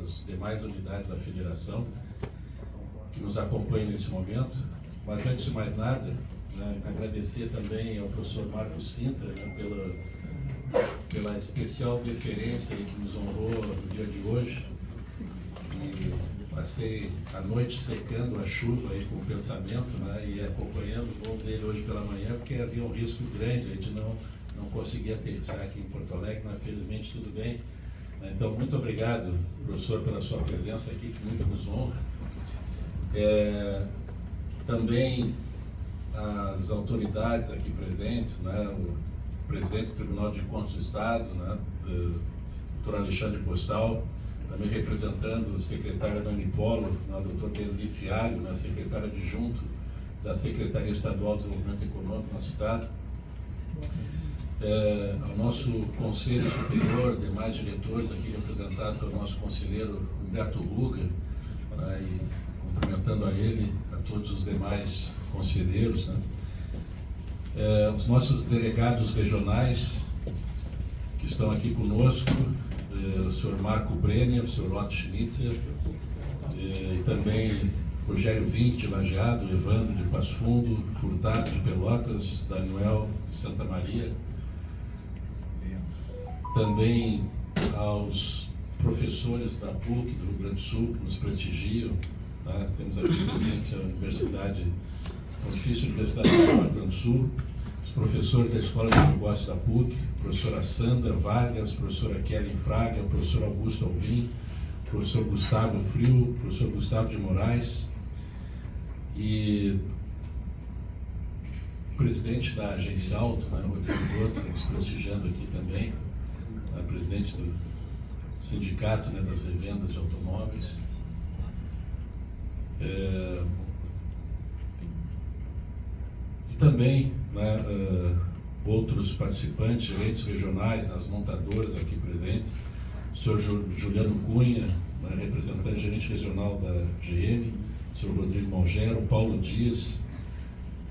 as demais unidades da federação que nos acompanham nesse momento. Mas antes de mais nada, né, agradecer também ao professor Marco Sintra, né, pela especial deferência que nos honrou no dia de hoje. E passei a noite secando a chuva aí com o pensamento, né, e acompanhando o voo dele hoje pela manhã, porque havia um risco grande aí de não conseguir aterrissar aqui em Porto Alegre, mas felizmente tudo bem. Então, muito obrigado, professor, pela sua presença aqui, que muito nos honra. Também as autoridades aqui presentes, né, o presidente do Tribunal de Contas do Estado, né, doutor Alexandre Postal, também representando o secretário da Unipolo, né, o doutor Denis Fialho, né, secretário adjunto da Secretaria Estadual de Desenvolvimento Econômico do nosso Estado, ao nosso Conselho Superior, demais diretores aqui representados pelo nosso conselheiro Humberto Ruga, né, e cumprimentando a ele, a todos os demais conselheiros, né, os nossos delegados regionais que estão aqui conosco, o senhor Marco Brenner, o senhor Otto Schnitzer, e também Rogério Vink de Lajeado, Evandro de Passo Fundo, Furtado de Pelotas, Daniel de Santa Maria, também aos professores da PUC do Rio Grande do Sul que nos prestigiam, tá? Temos aqui presente a Universidade, a Pontifícia Universidade do Rio Grande do Sul, os professores da Escola de Negócios da PUC, professora Sandra Vargas, professora Kelly Fraga, o professor Augusto Alvim, professor Gustavo Frio, professor Gustavo de Moraes e o presidente da Agência Auto, né, Rodrigo Dotto, nos prestigiando aqui também, presidente do sindicato, né, das revendas de automóveis. E também, né, outros participantes, gerentes regionais, as montadoras aqui presentes, o senhor Juliano Cunha, né, representante gerente regional da GM, o senhor Rodrigo Malgero, Paulo Dias,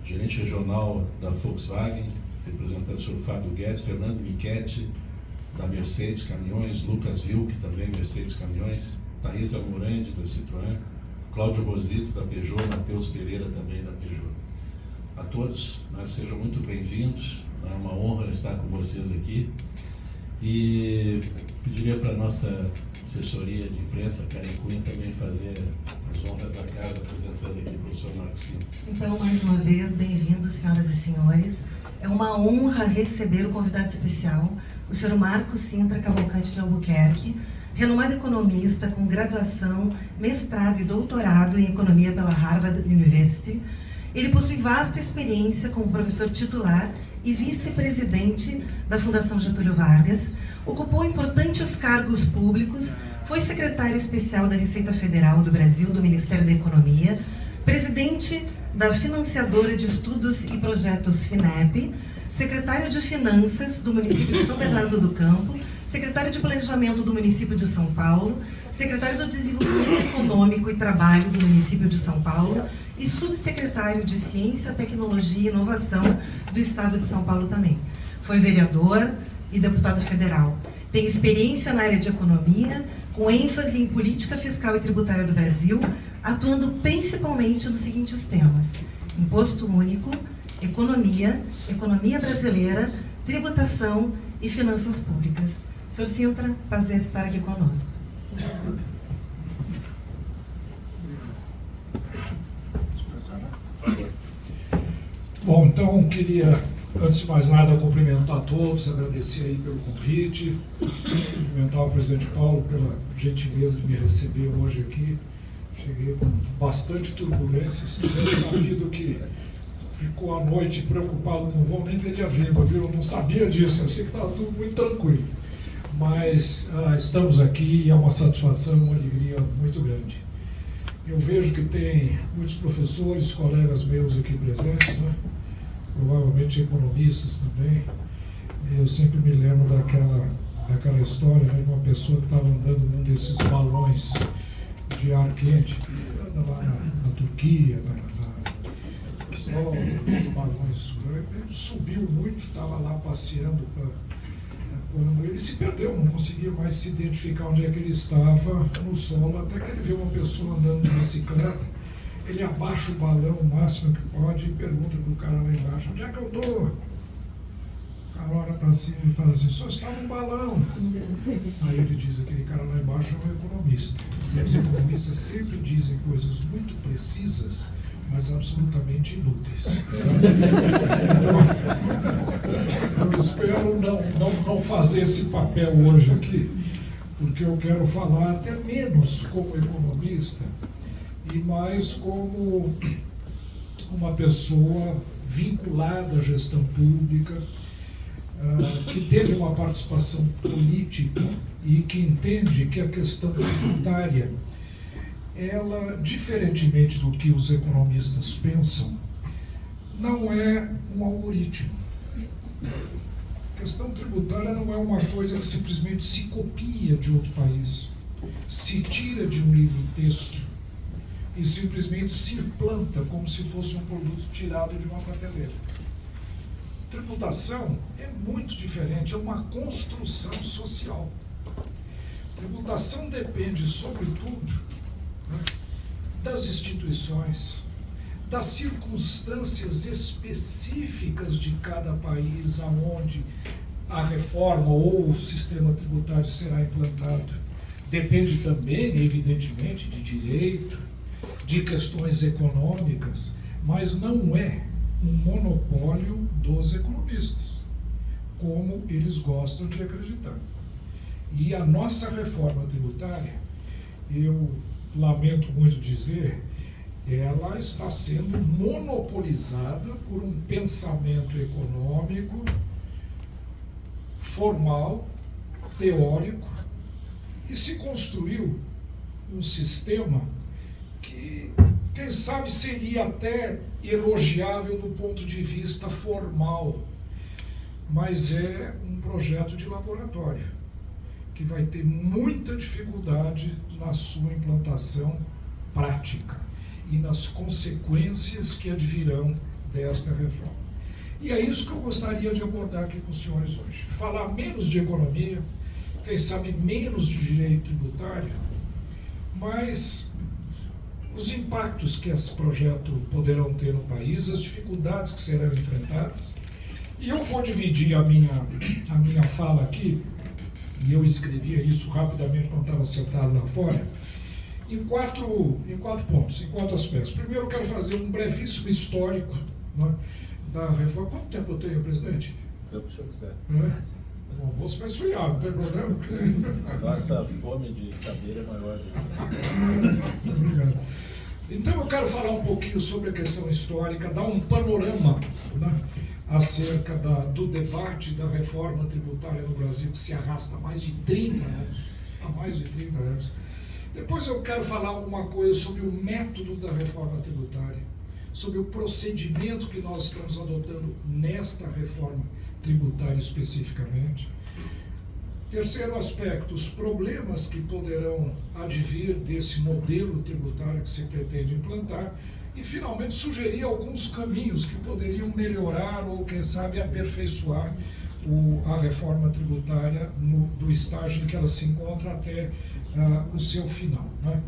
gerente regional da Volkswagen, representante o senhor Fábio Guedes, Fernando Michetti, da Mercedes Caminhões, Lucas Vilk, também Mercedes Caminhões, Thaisa Morandi, da Citroën, Cláudio Rosito, da Peugeot, Matheus Pereira, também da Peugeot. A todos, né, sejam muito bem-vindos, é uma honra estar com vocês aqui. E pediria para a nossa assessoria de imprensa, Karen Cunha, também fazer as honras da casa, apresentando aqui o professor Marco Sintra. Então, mais uma vez, bem-vindos, senhoras e senhores. É uma honra receber o convidado especial, o senhor Marco Sintra Cavalcante de Albuquerque, renomado economista com graduação, mestrado e doutorado em economia pela Harvard University. Ele possui vasta experiência como professor titular e vice-presidente da Fundação Getúlio Vargas, ocupou importantes cargos públicos, foi secretário especial da Receita Federal do Brasil, do Ministério da Economia, presidente da Financiadora de Estudos e Projetos FINEP, secretário de Finanças do município de São Bernardo do Campo, secretário de Planejamento do município de São Paulo, secretário do Desenvolvimento Econômico e Trabalho do município de São Paulo e subsecretário de Ciência, Tecnologia e Inovação do Estado de São Paulo também. Foi vereador e deputado federal. Tem experiência na área de economia, com ênfase em política fiscal e tributária do Brasil, atuando principalmente nos seguintes temas: imposto único, economia, economia brasileira, tributação e finanças públicas. Sr. Sintra, prazer estar aqui conosco. Bom, então queria, antes de mais nada, cumprimentar a todos, agradecer aí pelo convite, cumprimentar o presidente Paulo pela gentileza de me receber hoje aqui. Cheguei com bastante turbulência, se tivesse sabido que ficou à noite preocupado com o voo, nem teria vindo, viu? Eu não sabia disso, eu achei que estava tudo muito tranquilo. Mas estamos aqui e é uma satisfação, uma alegria muito grande. Eu vejo que tem muitos professores, colegas meus aqui presentes, né? Provavelmente economistas também. Eu sempre me lembro daquela história, né, de uma pessoa que estava andando num desses balões de ar quente, lá na Turquia, balões. Ele subiu muito, estava lá passeando quando ele se perdeu, não conseguia mais se identificar onde é que ele estava no solo, até que ele vê uma pessoa andando de bicicleta, ele abaixa o balão o máximo que pode e pergunta para o cara lá embaixo, onde é que eu estou? O cara olha para cima e fala assim, só está num balão. Aí ele diz, aquele cara lá embaixo é um economista. E os economistas sempre dizem coisas muito precisas, mas absolutamente inúteis. Então, eu espero não fazer esse papel hoje aqui, porque eu quero falar até menos como economista e mais como uma pessoa vinculada à gestão pública, que teve uma participação política e que entende que a questão tributária, ela, diferentemente do que os economistas pensam, não é um algoritmo. A questão tributária não é uma coisa que simplesmente se copia de outro país, se tira de um livro-texto e simplesmente se implanta como se fosse um produto tirado de uma prateleira. Tributação é muito diferente, é uma construção social. Tributação depende, sobretudo, das instituições, das circunstâncias específicas de cada país aonde a reforma ou o sistema tributário será implantado. Depende também, evidentemente, de direito, de questões econômicas, mas não é um monopólio dos economistas, como eles gostam de acreditar. E a nossa reforma tributária, eu lamento muito dizer, ela está sendo monopolizada por um pensamento econômico formal, teórico, e se construiu um sistema que, quem sabe, seria até elogiável do ponto de vista formal, mas é um projeto de laboratório, que vai ter muita dificuldade na sua implantação prática e nas consequências que advirão desta reforma. E é isso que eu gostaria de abordar aqui com os senhores hoje. Falar menos de economia, quem sabe menos de direito tributário, mas os impactos que esse projeto poderão ter no país, as dificuldades que serão enfrentadas. E eu vou dividir a minha fala aqui, e eu escrevia isso rapidamente quando estava sentado lá fora, em quatro pontos, em 4 aspectos. Primeiro, eu quero fazer um brevíssimo histórico, né, da reforma. Quanto tempo eu tenho, presidente? O que o senhor quiser. O almoço vai esfriar, não tem problema. Nossa fome de saber é maior. Obrigado. Então eu quero falar um pouquinho sobre a questão histórica, dar um panorama, né, acerca do debate da reforma tributária no Brasil, que se arrasta há mais de 30 anos. Depois eu quero falar alguma coisa sobre o método da reforma tributária, sobre o procedimento que nós estamos adotando nesta reforma tributária especificamente. Terceiro aspecto, os problemas que poderão advir desse modelo tributário que se pretende implantar. E, finalmente, sugerir alguns caminhos que poderiam melhorar ou, quem sabe, aperfeiçoar a reforma tributária do estágio em que ela se encontra até o seu final, né?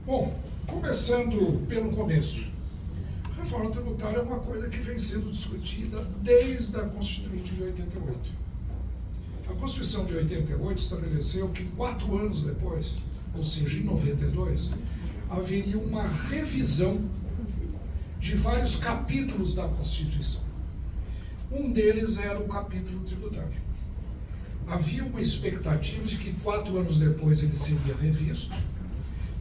Bom, começando pelo começo. A reforma tributária é uma coisa que vem sendo discutida desde a Constituinte de 88. A Constituição de 88 estabeleceu que 4 anos depois, ou seja, em 92, haveria uma revisão de vários capítulos da Constituição. Um deles era o capítulo tributário. Havia uma expectativa de que 4 anos depois ele seria revisto,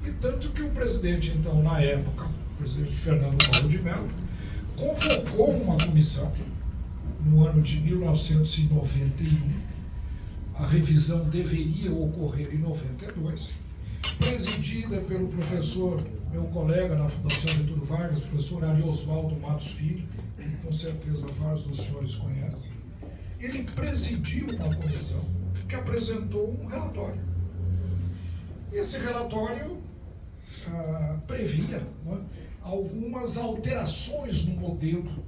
e tanto que o presidente, então, na época, o presidente Fernando Collor de Mello, convocou uma comissão no ano de 1991. A revisão deveria ocorrer em 92, presidida pelo professor, meu colega na Fundação Getúlio Vargas, professor Ariosvaldo Matos Filho, que com certeza vários dos senhores conhecem. Ele presidiu uma comissão que apresentou um relatório. Esse relatório previa, né, algumas alterações no modelo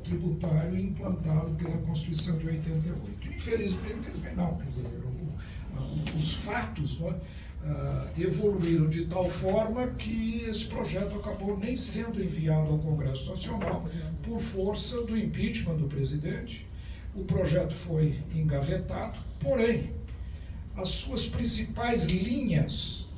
tributário implantado pela Constituição de 88. Infelizmente não, quer dizer, os fatos, né, evoluíram de tal forma que esse projeto acabou nem sendo enviado ao Congresso Nacional por força do impeachment do presidente. O projeto foi engavetado, porém, as suas principais linhas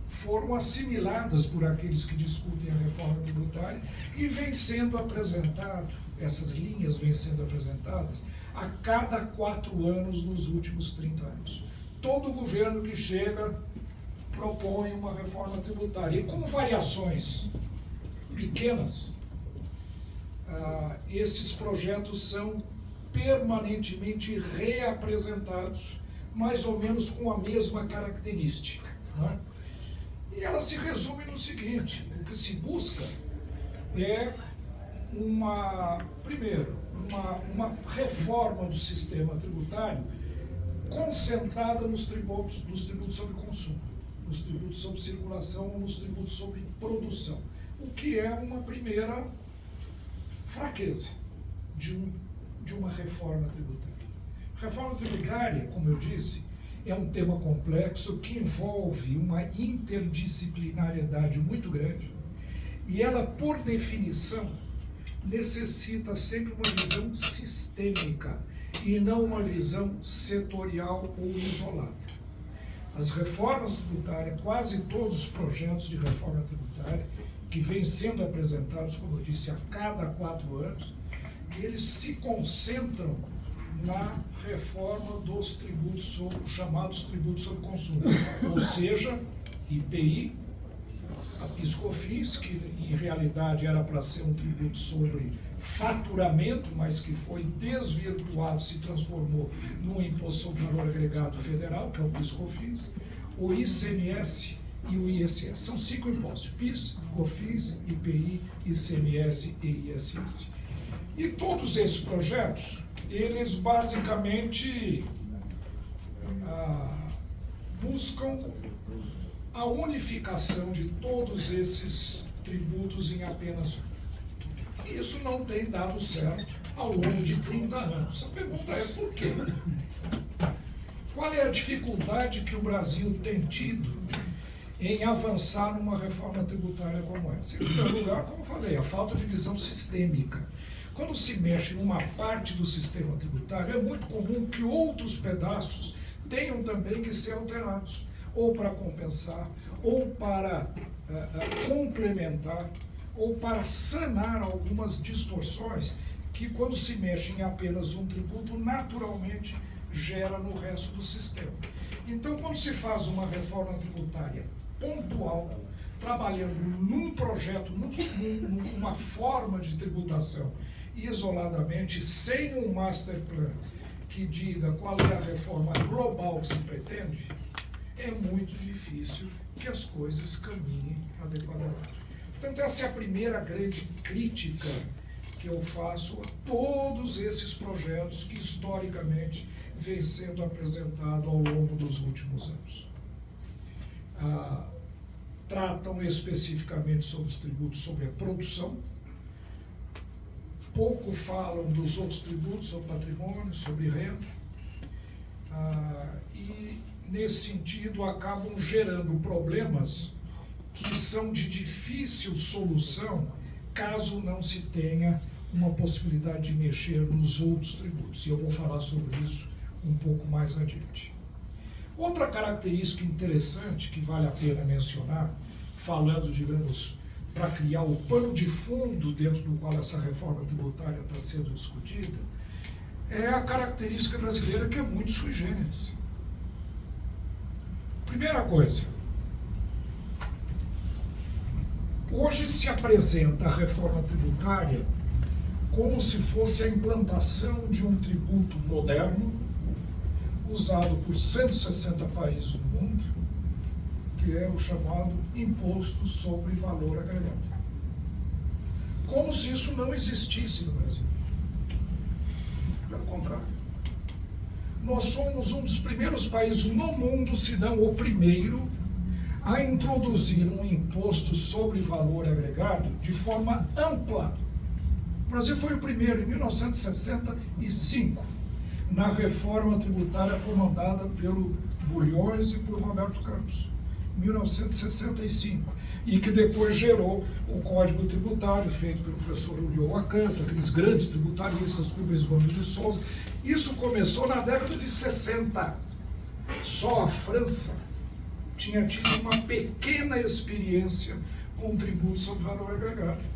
foram assimiladas por aqueles que discutem a reforma tributária e vem sendo apresentado, essas linhas vêm sendo apresentadas a cada 4 anos nos últimos 30 anos. Todo governo que chega propõe uma reforma tributária e com variações pequenas, esses projetos são permanentemente reapresentados, mais ou menos com a mesma característica, né? E ela se resume no seguinte: o que se busca é primeiro, uma reforma do sistema tributário concentrada nos tributos sobre consumo, nos tributos sobre circulação, nos tributos sobre produção, o que é uma primeira fraqueza de uma reforma tributária. Reforma tributária, como eu disse, é um tema complexo que envolve uma interdisciplinariedade muito grande e ela, por definição, necessita sempre uma visão sistêmica e não uma visão setorial ou isolada. As reformas tributárias, quase todos os projetos de reforma tributária que vêm sendo apresentados, como eu disse, a cada 4 anos, eles se concentram na reforma dos tributos chamados tributos sobre consumo, ou seja, IPI, a PIS/COFINS, que em realidade era para ser um tributo sobre faturamento, mas que foi desvirtuado, se transformou num imposto sobre valor agregado federal, que é o PIS/COFINS, o ICMS e o ISS. São 5 impostos: PIS, COFINS, IPI, ICMS e ISS. E todos esses projetos, eles basicamente buscam a unificação de todos esses tributos em apenas um. Isso não tem dado certo ao longo de 30 anos. A pergunta é por quê? Qual é a dificuldade que o Brasil tem tido em avançar numa reforma tributária como essa? Em primeiro lugar, como eu falei, a falta de visão sistêmica. Quando se mexe numa parte do sistema tributário, é muito comum que outros pedaços tenham também que ser alterados, ou para compensar, ou para complementar, ou para sanar algumas distorções que, quando se mexe em apenas um tributo, naturalmente gera no resto do sistema. Então, quando se faz uma reforma tributária pontual, trabalhando num projeto, numa forma de tributação, isoladamente, sem um master plan que diga qual é a reforma global que se pretende, é muito difícil que as coisas caminhem adequadamente. Portanto, essa é a primeira grande crítica que eu faço a todos esses projetos que historicamente vêm sendo apresentados ao longo dos últimos anos. Tratam especificamente sobre os tributos sobre a produção, pouco falam dos outros tributos, sobre patrimônio, sobre renda, e, nesse sentido, acabam gerando problemas que são de difícil solução caso não se tenha uma possibilidade de mexer nos outros tributos. E eu vou falar sobre isso um pouco mais adiante. Outra característica interessante que vale a pena mencionar, falando, digamos, para criar o pano de fundo dentro do qual essa reforma tributária está sendo discutida, é a característica brasileira, que é muito sui generis. Primeira coisa, hoje se apresenta a reforma tributária como se fosse a implantação de um tributo moderno, usado por 160 países do mundo, que é o chamado Imposto sobre Valor Agregado. Como se isso não existisse no Brasil. Pelo contrário. Nós somos um dos primeiros países no mundo, se não o primeiro, a introduzir um imposto sobre valor agregado de forma ampla Brasil foi o primeiro, em 1965, na reforma tributária comandada pelo Bulhões e por Roberto Campos, 1965, e que depois gerou o Código Tributário, feito pelo professor Ulloa Canto, aqueles grandes tributaristas, Rubens Gomes de Souza. Isso começou na década de 60. Só a França tinha tido uma pequena experiência com tributo sobre valor agregado.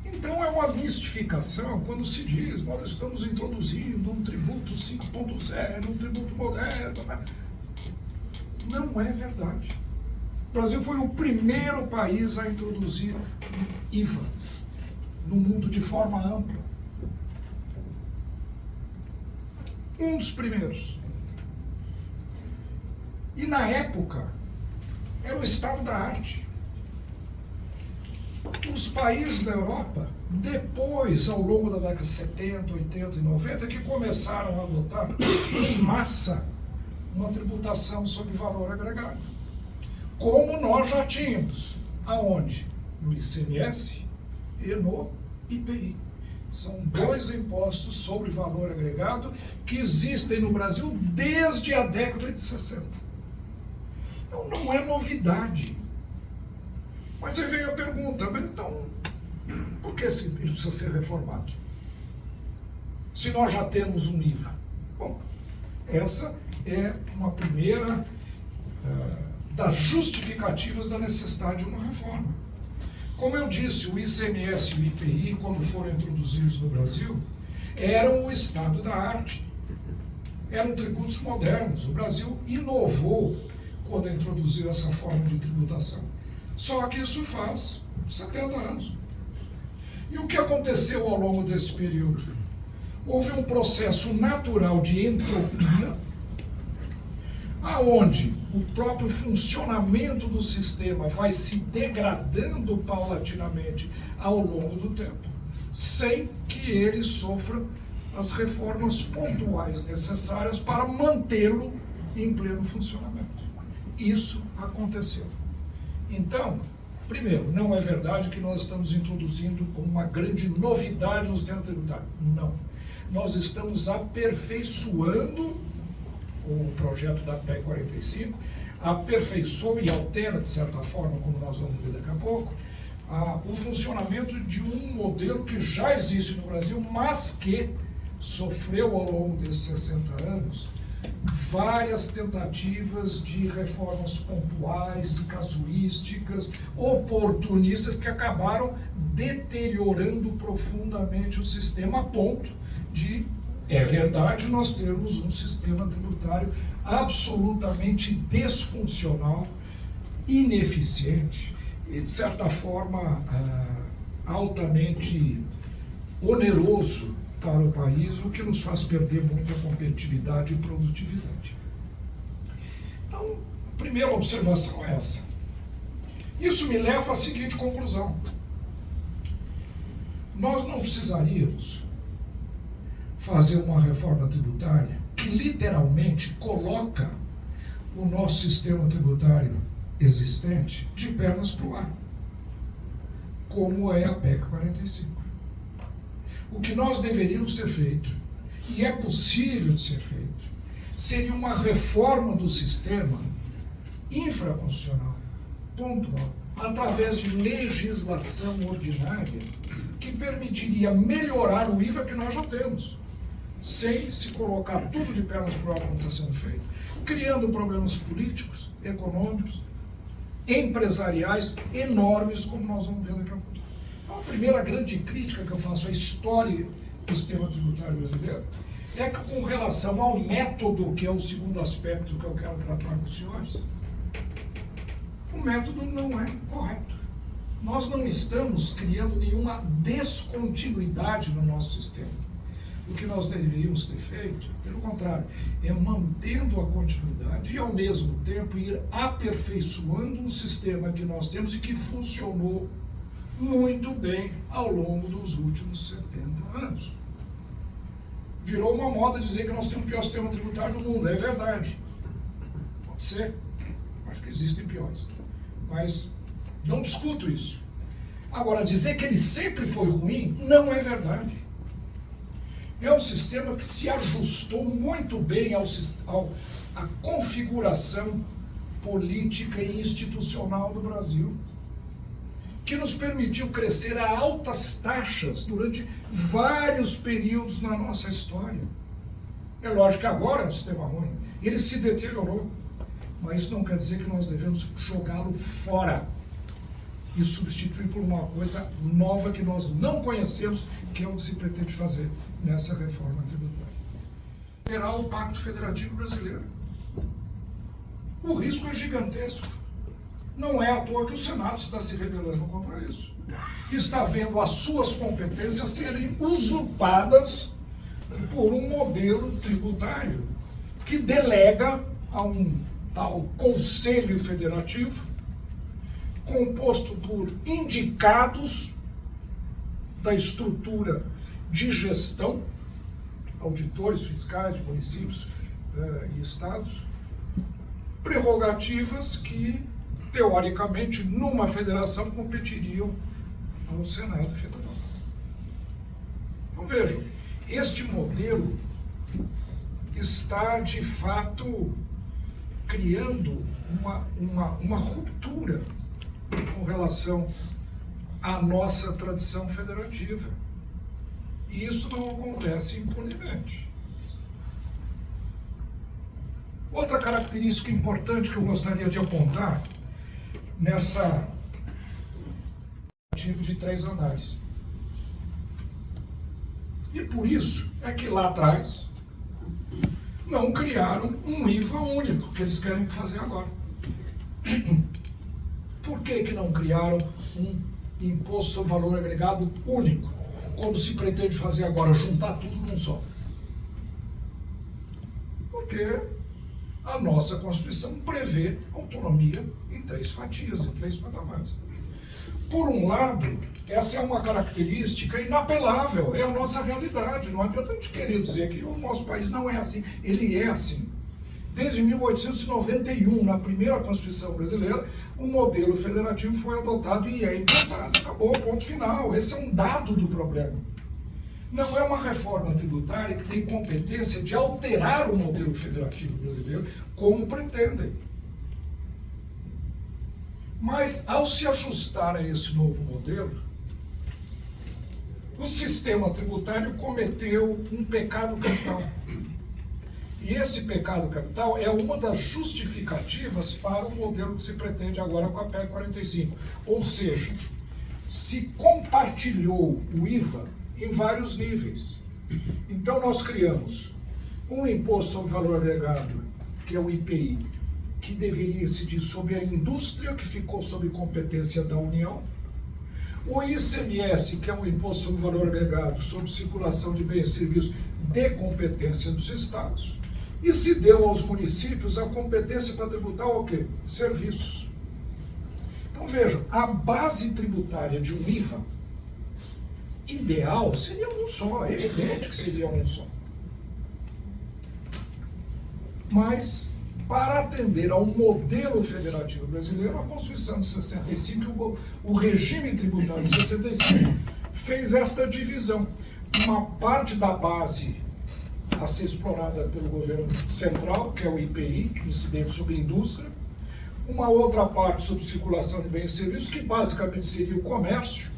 Então é uma mistificação quando se diz, nós estamos introduzindo um tributo 5.0, um tributo moderno. Não é verdade. O Brasil foi o primeiro país a introduzir IVA no mundo de forma ampla. Um dos primeiros. E na época, era o estado da arte. Os países da Europa, depois, ao longo da década de 70, 80 e 90, que começaram a adotar em massa uma tributação sobre valor agregado. Como nós já tínhamos. Aonde? No ICMS e no IPI. São dois impostos sobre valor agregado que existem no Brasil desde a década de 60. Então não é novidade. Mas aí vem a pergunta, mas então, por que ele precisa ser reformado? Se nós já temos um IVA. Bom, essa é uma primeira das justificativas da necessidade de uma reforma. Como eu disse, o ICMS e o IPI, quando foram introduzidos no Brasil, eram o estado da arte. Eram tributos modernos. O Brasil inovou quando introduziu essa forma de tributação. Só que isso faz 70 anos. E o que aconteceu ao longo desse período? Houve um processo natural de entropia, aonde o próprio funcionamento do sistema vai se degradando paulatinamente ao longo do tempo, sem que ele sofra as reformas pontuais necessárias para mantê-lo em pleno funcionamento. Isso aconteceu. Então, primeiro, não é verdade que nós estamos introduzindo como uma grande novidade no sistema tributário. Não. Nós estamos aperfeiçoando o projeto da PEC 45, aperfeiçoa e altera, de certa forma, como nós vamos ver daqui a pouco, o funcionamento de um modelo que já existe no Brasil, mas que sofreu ao longo desses 60 anos várias tentativas de reformas pontuais, casuísticas, oportunistas, que acabaram deteriorando profundamente o sistema a ponto de, é verdade, nós termos um sistema tributário absolutamente disfuncional, ineficiente e, de certa forma, altamente oneroso para o país, o que nos faz perder muita competitividade e produtividade. Então, a primeira observação é essa. Isso me leva à seguinte conclusão. Nós não precisaríamos fazer uma reforma tributária que literalmente coloca o nosso sistema tributário existente de pernas para o ar, como é a PEC 45. O que nós deveríamos ter feito, e é possível de ser feito, seria uma reforma do sistema infraconstitucional, pontual, através de legislação ordinária, que permitiria melhorar o IVA que nós já temos, sem se colocar tudo de pernas para o ar como está sendo feito, criando problemas políticos, econômicos, empresariais enormes, como nós vamos ver daqui a pouco. Então, a primeira grande crítica que eu faço à história do sistema tributário brasileiro é que, com relação ao método, que é o segundo aspecto que eu quero tratar com os senhores, o método não é correto. Nós não estamos criando nenhuma descontinuidade no nosso sistema. O que nós deveríamos ter feito, pelo contrário, é mantendo a continuidade e, ao mesmo tempo, ir aperfeiçoando um sistema que nós temos e que funcionou muito bem ao longo dos últimos 70 anos. Virou uma moda dizer que nós temos o pior sistema tributário do mundo. É verdade. Pode ser. Acho que existem piores. Mas não discuto isso. Agora, dizer que ele sempre foi ruim não é verdade. É um sistema que se ajustou muito bem à configuração política e institucional do Brasil, que nos permitiu crescer a altas taxas durante vários períodos na nossa história. É lógico que agora é um sistema ruim, ele se deteriorou, mas isso não quer dizer que nós devemos jogá-lo fora e substituir por uma coisa nova que nós não conhecemos, que é o que se pretende fazer nessa reforma tributária. Terá o Pacto Federativo Brasileiro. O risco é gigantesco. Não é à toa que o Senado está se rebelando contra isso. Está vendo as suas competências serem usurpadas por um modelo tributário que delega a um tal Conselho Federativo, composto por indicados da estrutura de gestão, auditores fiscais de municípios e estados, prerrogativas que, teoricamente, numa federação competiriam ao Senado Federal. Então vejam, este modelo está, de fato, criando uma ruptura com relação à nossa tradição federativa. E isso não acontece impunemente. Outra característica importante que eu gostaria de apontar nessa de 3 andares. E por isso é que lá atrás não criaram um IVA único, que eles querem fazer agora. Por que não criaram um imposto sobre valor agregado único, como se pretende fazer agora, juntar tudo num só? Porque a nossa Constituição prevê autonomia em 3 fatias, em 3 patamares. Por um lado, essa é uma característica inapelável, é a nossa realidade. Não adianta a gente querer dizer que o nosso país não é assim, ele é assim. Desde 1891, na primeira Constituição brasileira, o modelo federativo foi adotado e é implantado. Acabou, ponto final. Esse é um dado do problema. Não é uma reforma tributária que tem competência de alterar o modelo federativo brasileiro, como pretendem. Mas, ao se ajustar a esse novo modelo, o sistema tributário cometeu um pecado capital. E esse pecado capital é uma das justificativas para o modelo que se pretende agora com a PEC 45. Ou seja, se compartilhou o IVA em vários níveis. Então, nós criamos um imposto sobre valor agregado, que é o IPI, que deveria incidir sobre a indústria, que ficou sob competência da União, o ICMS, que é um imposto sobre valor agregado, sobre circulação de bens e serviços, de competência dos estados, e se deu aos municípios a competência para tributar o quê? Serviços. Então vejam, a base tributária de um IVA ideal seria um só, é evidente que seria um só. Mas, para atender ao modelo federativo brasileiro, a Constituição de 65, o regime tributário de 65, fez esta divisão. Uma parte da base a ser explorada pelo governo central, que é o IPI, incidente sobre a indústria, uma outra parte sobre circulação de bens e serviços, que basicamente seria o comércio,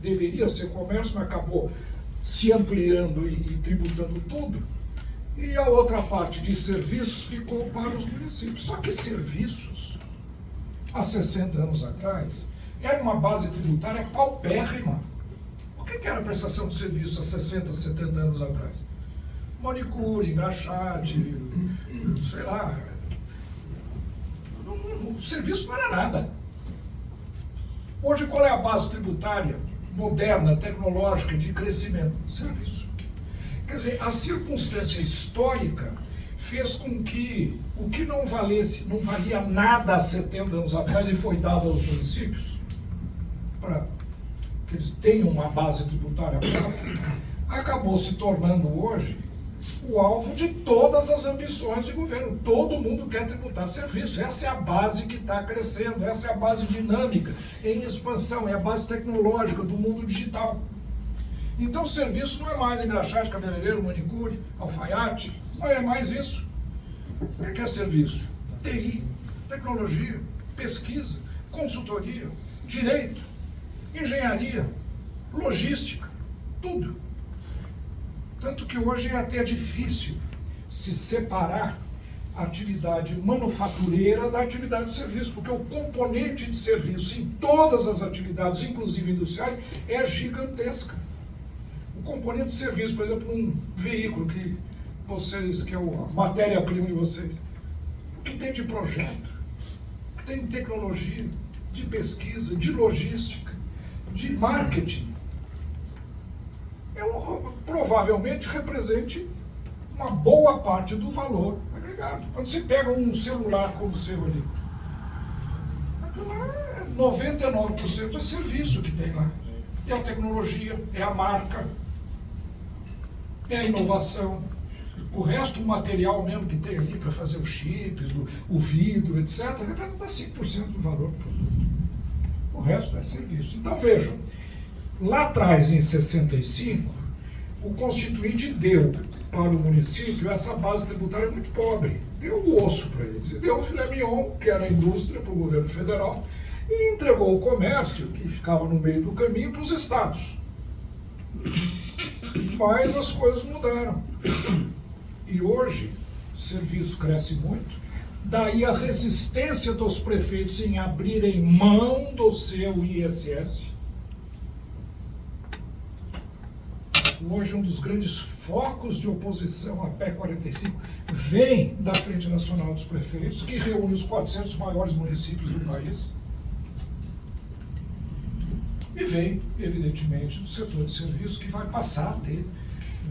deveria ser comércio, mas acabou se ampliando e tributando tudo. E a outra parte de serviços ficou para os municípios. Só que serviços, há 60 anos atrás, era uma base tributária paupérrima. O que era a prestação de serviços há 60, 70 anos atrás? Manicure, engraxate, sei lá. O serviço não era nada. Hoje, qual é a base tributária moderna, tecnológica, de crescimento? Serviço. Quer dizer, a circunstância histórica fez com que o que não valia nada há 70 anos atrás e foi dado aos municípios, para que eles tenham uma base tributária própria, acabou se tornando hoje o alvo de todas as ambições de governo. Todo mundo quer tributar serviço. Essa é a base que está crescendo, essa é a base dinâmica, em expansão, é a base tecnológica do mundo digital. Então, serviço não é mais engraxate, cabeleireiro, manicure, alfaiate, não é mais isso. O que é serviço? TI, tecnologia, pesquisa, consultoria, direito, engenharia, logística, tudo. Tanto que hoje é até difícil se separar a atividade manufatureira da atividade de serviço, porque o componente de serviço em todas as atividades, inclusive industriais, é gigantesca. O componente de serviço, por exemplo, um veículo que é a matéria-prima de vocês, o que tem de projeto, o que tem de tecnologia, de pesquisa, de logística, de marketing, provavelmente represente uma boa parte do valor agregado. Quando você pega um celular como o seu ali, aquilo lá é 99% é serviço que tem lá. É a tecnologia, é a marca, é a inovação. O resto, o material mesmo que tem ali para fazer os chips, o vidro, etc., representa 5% do valor do produto. O resto é serviço. Então, vejam, lá atrás, em 65, o Constituinte deu para o município essa base tributária muito pobre. Deu o osso para eles. E deu o filé mignon, que era a indústria, para o governo federal, e entregou o comércio, que ficava no meio do caminho, para os estados. Mas as coisas mudaram. E hoje, o serviço cresce muito. Daí a resistência dos prefeitos em abrirem mão do seu ISS. Hoje, um dos grandes focos de oposição à PEC 45 vem da Frente Nacional dos Prefeitos, que reúne os 400 maiores municípios do país. E vem, evidentemente, do setor de serviços, que vai passar a ter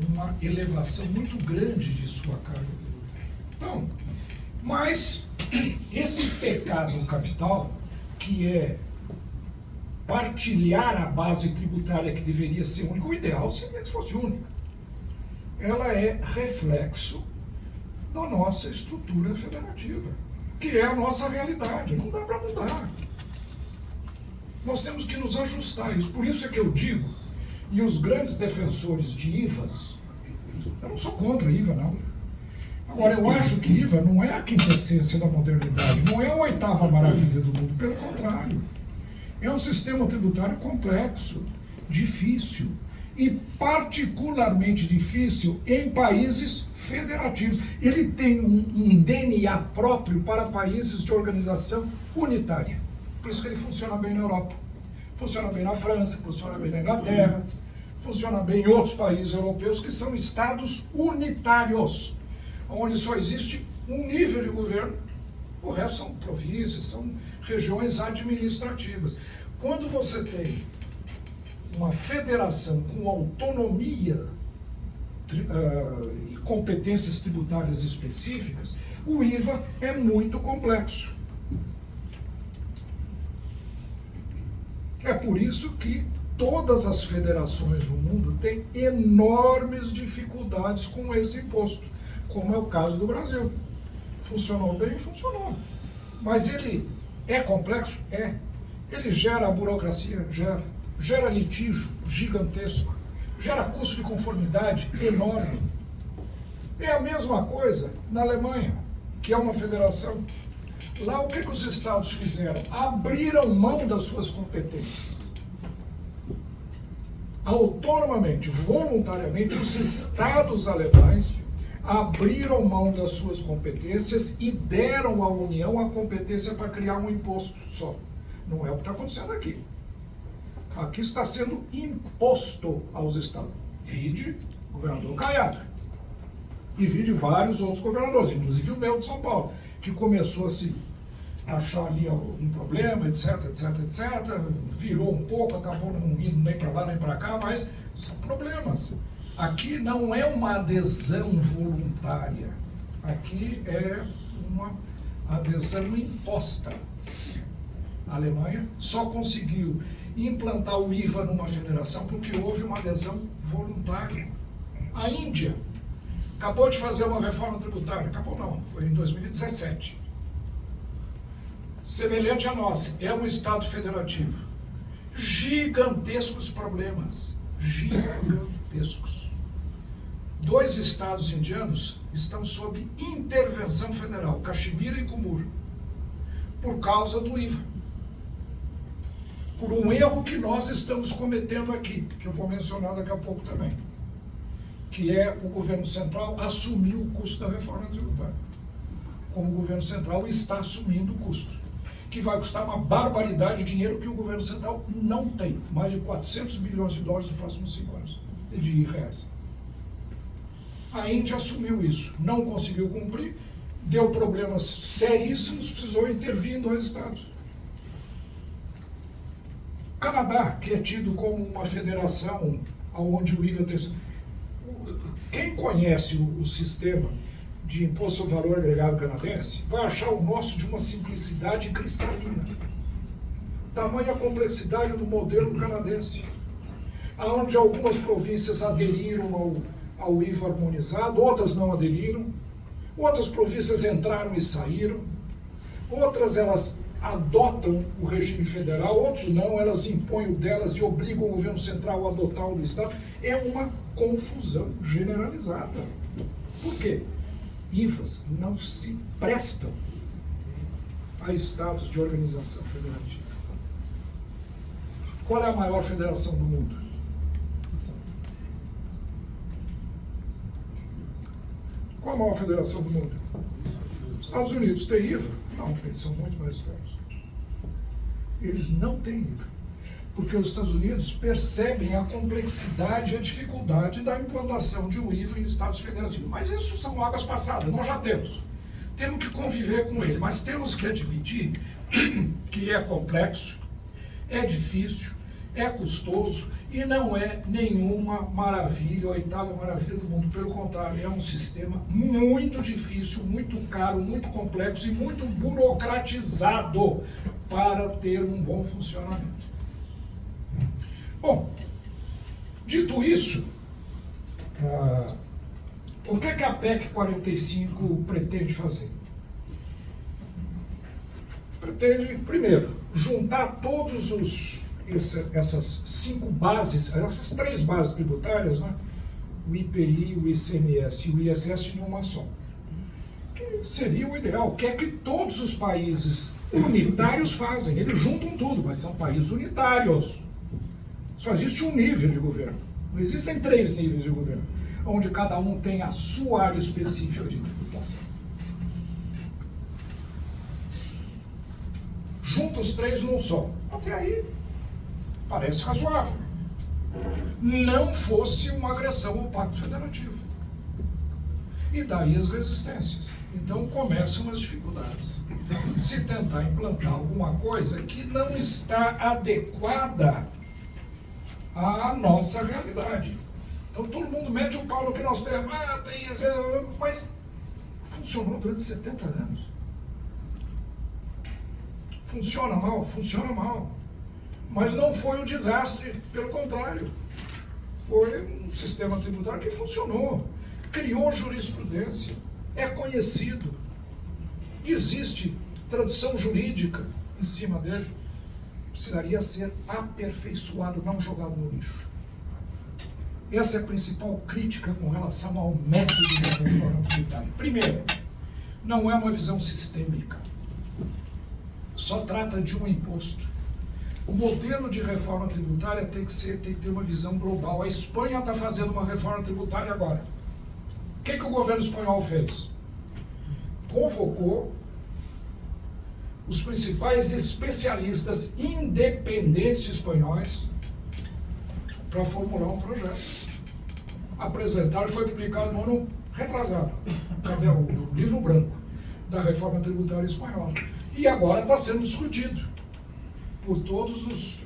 uma elevação muito grande de sua carga. Então, mas esse pecado capital, que é partilhar a base tributária que deveria ser única, o ideal seria que fosse única. Ela é reflexo da nossa estrutura federativa, que é a nossa realidade, não dá para mudar. Nós temos que nos ajustar a isso. Por isso é que eu digo, e os grandes defensores de IVAs, eu não sou contra IVA, não. Agora, eu acho que IVA não é a quintessência da modernidade, não é a oitava maravilha do mundo, pelo contrário. É um sistema tributário complexo, difícil, e particularmente difícil em países federativos. Ele tem um DNA próprio para países de organização unitária. Por isso que ele funciona bem na Europa, funciona bem na França, funciona bem na Inglaterra, funciona bem em outros países europeus que são estados unitários, onde só existe um nível de governo, o resto são províncias, são regiões administrativas. Quando você tem uma federação com autonomia e competências tributárias específicas, o IVA é muito complexo. É por isso que todas as federações do mundo têm enormes dificuldades com esse imposto, como é o caso do Brasil. Funcionou bem? Funcionou. Mas ele é complexo? É. Ele gera burocracia? Gera litígio gigantesco, gera custo de conformidade enorme. É a mesma coisa na Alemanha, que é uma federação. Lá, o que os estados fizeram? Abriram mão das suas competências. Autonomamente, voluntariamente, os estados alemães abriram mão das suas competências e deram à União a competência para criar um imposto só. Não é o que está acontecendo aqui. Aqui está sendo imposto aos estados. Vide o governador Caiado. E vide vários outros governadores, inclusive o meu de São Paulo, que começou a se achar ali um problema, etc, etc, etc, virou um pouco, acabou não indo nem para lá nem para cá, mas são problemas. Aqui não é uma adesão voluntária, aqui é uma adesão imposta. A Alemanha só conseguiu implantar o IVA numa federação porque houve uma adesão voluntária. A Índia acabou de fazer uma reforma tributária. Acabou não, foi em 2017. Semelhante à nossa, é um Estado federativo. Gigantescos problemas. Gigantescos. 2 estados indianos estão sob intervenção federal, Caxemira e Cumur, por causa do IVA. Por um erro que nós estamos cometendo aqui, que eu vou mencionar daqui a pouco também, que é o governo central assumir o custo da reforma tributária. Como o governo central está assumindo o custo, que vai custar uma barbaridade de dinheiro que o governo central não tem, mais de 400 bilhões de dólares nos próximos 5 anos, de reais. A Índia assumiu isso, não conseguiu cumprir, deu problemas seríssimos, precisou intervir em 2 estados. O Canadá, que é tido como uma federação onde o IVA tem... Quem conhece o sistema de imposto sobre valor agregado canadense vai achar o nosso de uma simplicidade cristalina. Tamanha complexidade do modelo canadense, onde algumas províncias aderiram ao IVA harmonizado, outras não aderiram, outras províncias entraram e saíram, outras elas adotam o regime federal, outros não, elas impõem o delas e obrigam o governo central a adotar o do Estado. É uma confusão generalizada. Por quê? IVAs não se prestam a estados de organização federativa. Qual é a maior federação do mundo? Qual a maior federação do mundo? Estados Unidos tem IVA? Não, eles são muito mais espertos. Eles não têm IVA, porque os Estados Unidos percebem a complexidade e a dificuldade da implantação de um IVA em estados federativos. Mas isso são águas passadas, nós já temos. Temos que conviver com ele, mas temos que admitir que é complexo, é difícil, é custoso e não é nenhuma maravilha, a 8ª maravilha do mundo. Pelo contrário, é um sistema muito difícil, muito caro, muito complexo e muito burocratizado para ter um bom funcionamento. Bom, dito isso, o que a PEC 45 pretende fazer? Pretende, primeiro, juntar todos essas 5 bases, essas 3 bases tributárias, né? O IPI, o ICMS e o ISS em uma só. Que seria o ideal, que é que todos os países unitários fazem. Eles juntam tudo, mas são países unitários. Só existe um nível de governo. Não existem 3 níveis de governo, onde cada um tem a sua área específica de tributação. Junta os 3 num só. Até aí, parece razoável. Não fosse uma agressão ao Pacto Federativo. E daí as resistências. Então começam as dificuldades. Se tentar implantar alguma coisa que não está adequada à nossa realidade. Então todo mundo mete o pau no que nós temos. Tem isso, mas funcionou durante 70 anos. Funciona mal? Funciona mal. Mas não foi um desastre, pelo contrário. Foi um sistema tributário que funcionou, criou jurisprudência, é conhecido, existe tradição jurídica em cima dele. Precisaria ser aperfeiçoado, não jogado no lixo. Essa é a principal crítica com relação ao método da reforma tributária. Primeiro, não é uma visão sistêmica. Só trata de um imposto. O modelo de reforma tributária tem que ter uma visão global. A Espanha está fazendo uma reforma tributária agora. O que o governo espanhol fez? Convocou os principais especialistas independentes espanhóis para formular um projeto. Apresentaram e foi publicado no ano retrasado. Cadê o livro branco da reforma tributária espanhola? E agora está sendo discutido por todos os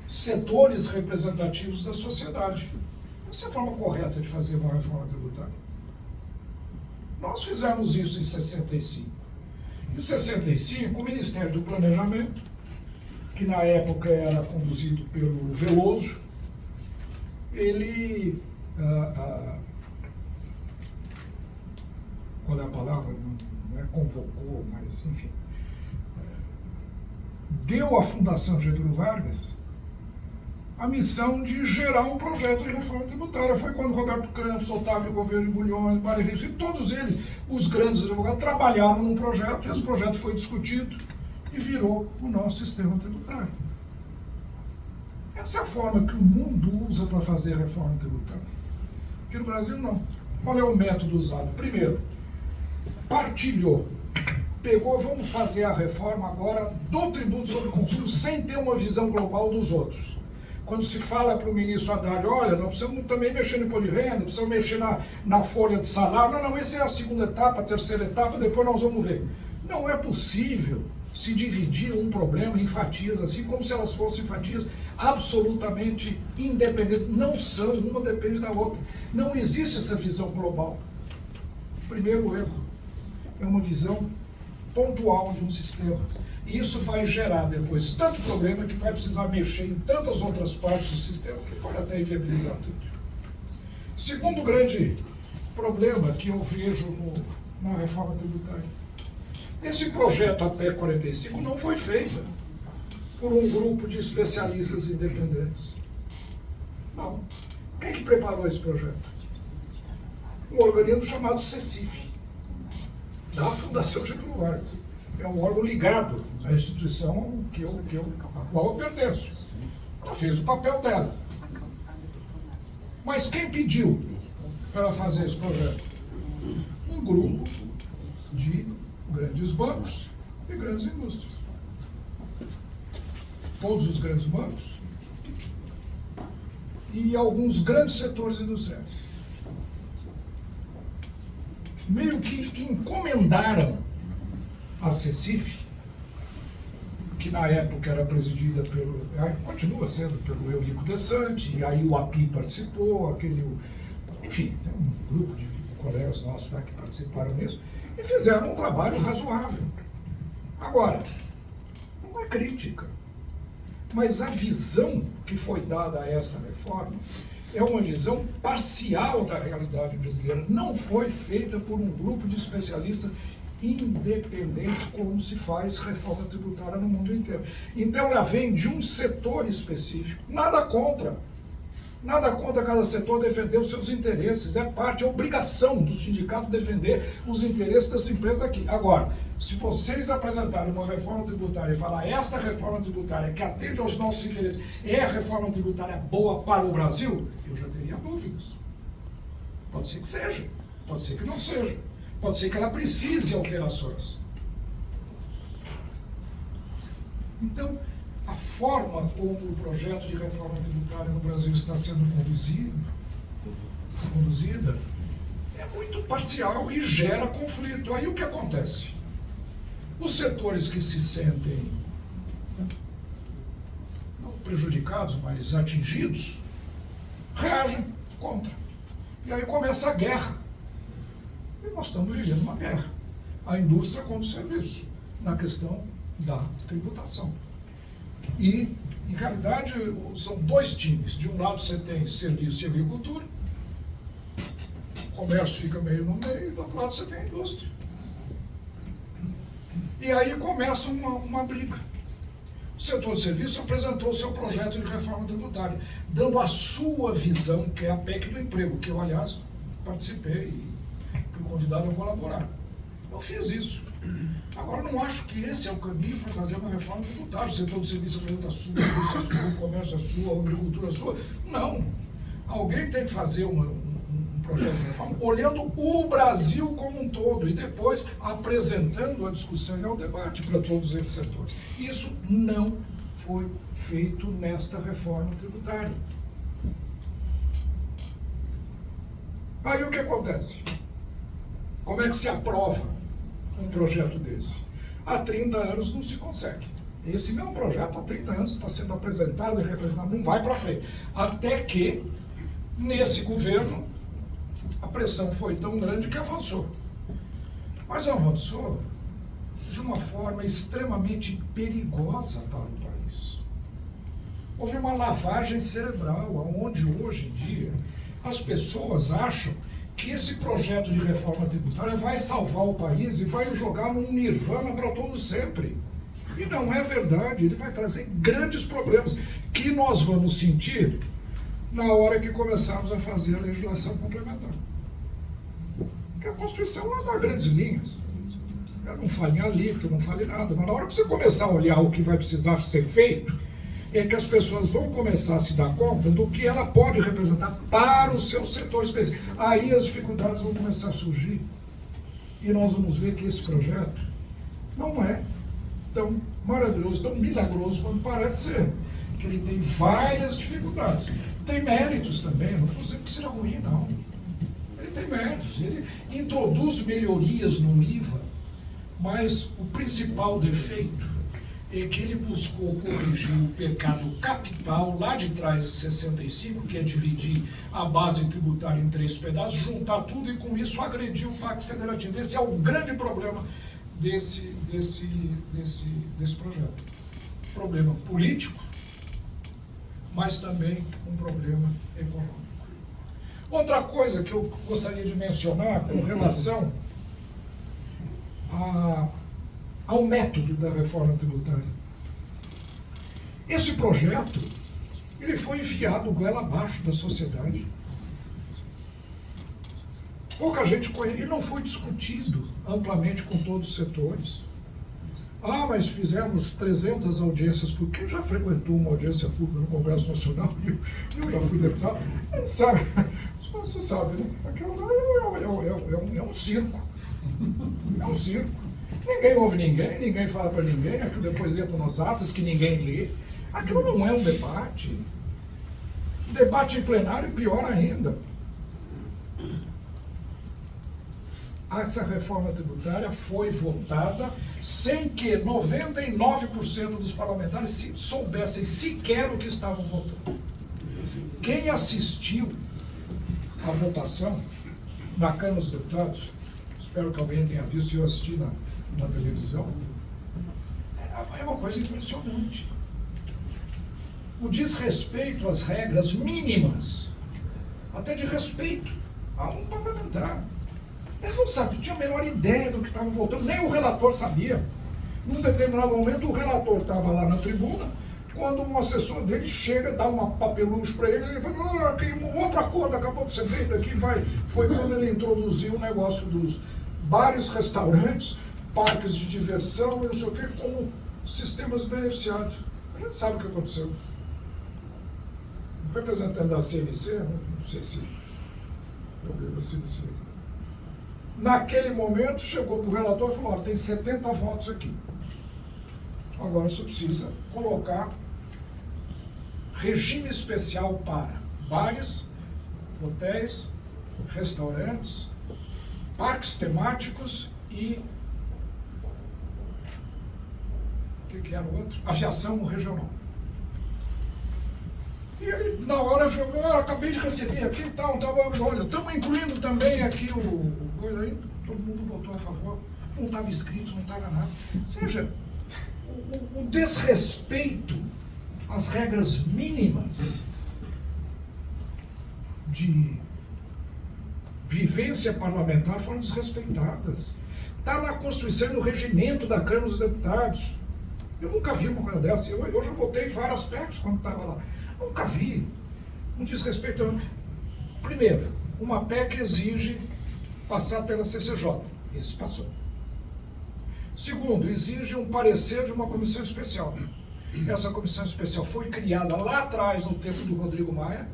setores representativos da sociedade. Essa é a forma correta de fazer uma reforma tributária. Nós fizemos isso em 65. Em 65, o Ministério do Planejamento, que na época era conduzido pelo Veloso, ele qual é a palavra, não é convocou, mas enfim, deu à Fundação Getúlio Vargas a missão de gerar um projeto de reforma tributária. Foi quando Roberto Campos, Otávio Governo Bulhões, Mário Henrique, todos eles, os grandes advogados, trabalharam num projeto, e esse projeto foi discutido e virou o nosso sistema tributário. Essa é a forma que o mundo usa para fazer reforma tributária. Aqui no Brasil, não. Qual é o método usado? Primeiro, partilhou. Pegou, vamos fazer a reforma agora do tributo sobre o consumo sem ter uma visão global dos outros. Quando se fala para o ministro Haddad, olha, nós precisamos também mexer no imposto de renda, precisamos mexer na folha de salário. Não, essa é a segunda etapa, a terceira etapa, depois nós vamos ver. Não é possível se dividir um problema em fatias assim, como se elas fossem fatias absolutamente independentes. Não são, uma depende da outra. Não existe essa visão global. Primeiro erro, é uma visão pontual de um sistema. E isso vai gerar depois tanto problema que vai precisar mexer em tantas outras partes do sistema que pode até inviabilizar tudo. Segundo grande problema que eu vejo na reforma tributária. Esse projeto até 45 não foi feito por um grupo de especialistas independentes. Não. Quem que preparou esse projeto? Um organismo chamado CECIF, da Fundação Getúlio Vargas. É um órgão ligado à instituição a qual eu pertenço. Ela fez o papel dela. Mas quem pediu para ela fazer esse projeto? Um grupo de grandes bancos e grandes indústrias. Todos os grandes bancos e alguns grandes setores industriais. Meio que encomendaram a CECIF, que na época era presidida pelo, continua sendo pelo Eurico Desante, e aí o API participou, enfim, tem um grupo de colegas nossos lá que participaram nisso, e fizeram um trabalho razoável. Agora, não é crítica, mas a visão que foi dada a esta reforma é uma visão parcial da realidade brasileira, não foi feita por um grupo de especialistas independentes como se faz reforma tributária no mundo inteiro. Então ela vem de um setor específico, nada contra cada setor defender os seus interesses, é obrigação do sindicato defender os interesses das empresas aqui. Agora, se vocês apresentarem uma reforma tributária e falar esta reforma tributária que atende aos nossos interesses é a reforma tributária boa para o Brasil, eu já teria dúvidas. Pode ser que seja, pode ser que não seja. Pode ser que ela precise de alterações. Então, a forma como o projeto de reforma tributária no Brasil está sendo conduzida é muito parcial e gera conflito. Aí o que acontece? Os setores que se sentem não prejudicados, mas atingidos, reagem contra. E aí começa a guerra. E nós estamos vivendo uma guerra. A indústria contra o serviço, na questão da tributação. E, em realidade, são dois times. De um lado você tem serviço e agricultura, o comércio fica meio no meio, e do outro lado você tem a indústria. E aí começa uma briga. O setor de serviço apresentou o seu projeto de reforma tributária, dando a sua visão, que é a PEC do emprego, que eu, aliás, participei e fui convidado a colaborar. Eu fiz isso. Agora, não acho que esse é o caminho para fazer uma reforma tributária. O setor de serviço apresenta a sua, a indústria a sua, o comércio a sua, a agricultura a sua. Não. Alguém tem que fazer um projeto de reforma olhando o Brasil como um todo e depois apresentando a discussão e ao debate para todos esses setores. Isso não foi feito nesta reforma tributária. Aí o que acontece? Como é que se aprova um projeto desse? Há 30 anos não se consegue. Esse mesmo projeto há 30 anos está sendo apresentado e representado, não vai para frente. Até que, nesse governo, a pressão foi tão grande que avançou. Mas avançou de uma forma extremamente perigosa para o país. Houve uma lavagem cerebral, onde hoje em dia as pessoas acham que esse projeto de reforma tributária vai salvar o país e vai o jogar num nirvana para todo sempre. E não é verdade, ele vai trazer grandes problemas que nós vamos sentir na hora que começarmos a fazer a legislação complementar. Porque a Constituição não dá grandes linhas. Ela não fala em alíquota, não fala em nada. Mas na hora que você começar a olhar o que vai precisar ser feito, é que as pessoas vão começar a se dar conta do que ela pode representar para o seu setor específico. Aí as dificuldades vão começar a surgir. E nós vamos ver que esse projeto não é tão maravilhoso, tão milagroso quanto parece ser. Que ele tem várias dificuldades. Tem méritos também, não estou dizendo que seja ruim, não. Ele tem méritos. Ele introduz melhorias no IVA, mas o principal defeito é que ele buscou corrigir o pecado capital lá de trás de 65, que é dividir a base tributária em 3 pedaços, juntar tudo e com isso agredir o Pacto Federativo. Esse é o grande problema desse projeto. Problema político, mas também um problema econômico. Outra coisa que eu gostaria de mencionar com relação ao método da reforma tributária. Esse projeto, ele foi enfiado goela abaixo da sociedade. Pouca gente conhece, ele não foi discutido amplamente com todos os setores. Ah, mas fizemos 300 audiências públicas. Quem já frequentou uma audiência pública no Congresso Nacional? Eu já fui deputado. Sabe, você sabe, né? Aquilo lá é um circo. É um circo. Ninguém ouve ninguém fala para ninguém, aquilo depois entra nas atas que ninguém lê. Aquilo não é um debate. Debate em plenário, pior ainda. Essa reforma tributária foi votada sem que 99% dos parlamentares soubessem sequer o que estavam votando. Quem assistiu à votação na Câmara dos Deputados, espero que alguém tenha visto, eu assisti na televisão, é uma coisa impressionante. O desrespeito às regras mínimas, até de respeito a um parlamentar. Eles não sabiam, tinham a menor ideia do que estavam votando, nem o relator sabia. Num determinado momento, o relator estava lá na tribuna, quando um assessor dele chega, dá uma papelucho para ele, ele fala, aqui um outro acordo acabou de ser feito aqui, foi quando ele introduziu o negócio dos bares, restaurantes, parques de diversão e não sei o quê, como sistemas beneficiados. A gente sabe o que aconteceu. O representante da CNC, não sei se alguém da CNC, naquele momento chegou para o relator e falou, tem 70 votos aqui. Agora você precisa colocar regime especial para bares, hotéis, restaurantes, parques temáticos e o que era o outro? Aviação regional. E ele, na hora, falou, acabei de receber aqui e tal, olha, estamos incluindo também aqui o coisa aí, todo mundo votou a favor, não estava escrito, não estava nada. Ou seja, o desrespeito às regras mínimas de vivência parlamentar foram desrespeitadas. Está na Constituição e no regimento da Câmara dos Deputados. Eu nunca vi uma coisa dessa. Eu já votei vários aspectos quando estava lá. Nunca vi. Um desrespeito. Primeiro, uma PEC exige passar pela CCJ. Esse passou. Segundo, exige um parecer de uma comissão especial. Essa comissão especial foi criada lá atrás, no tempo do Rodrigo Maia.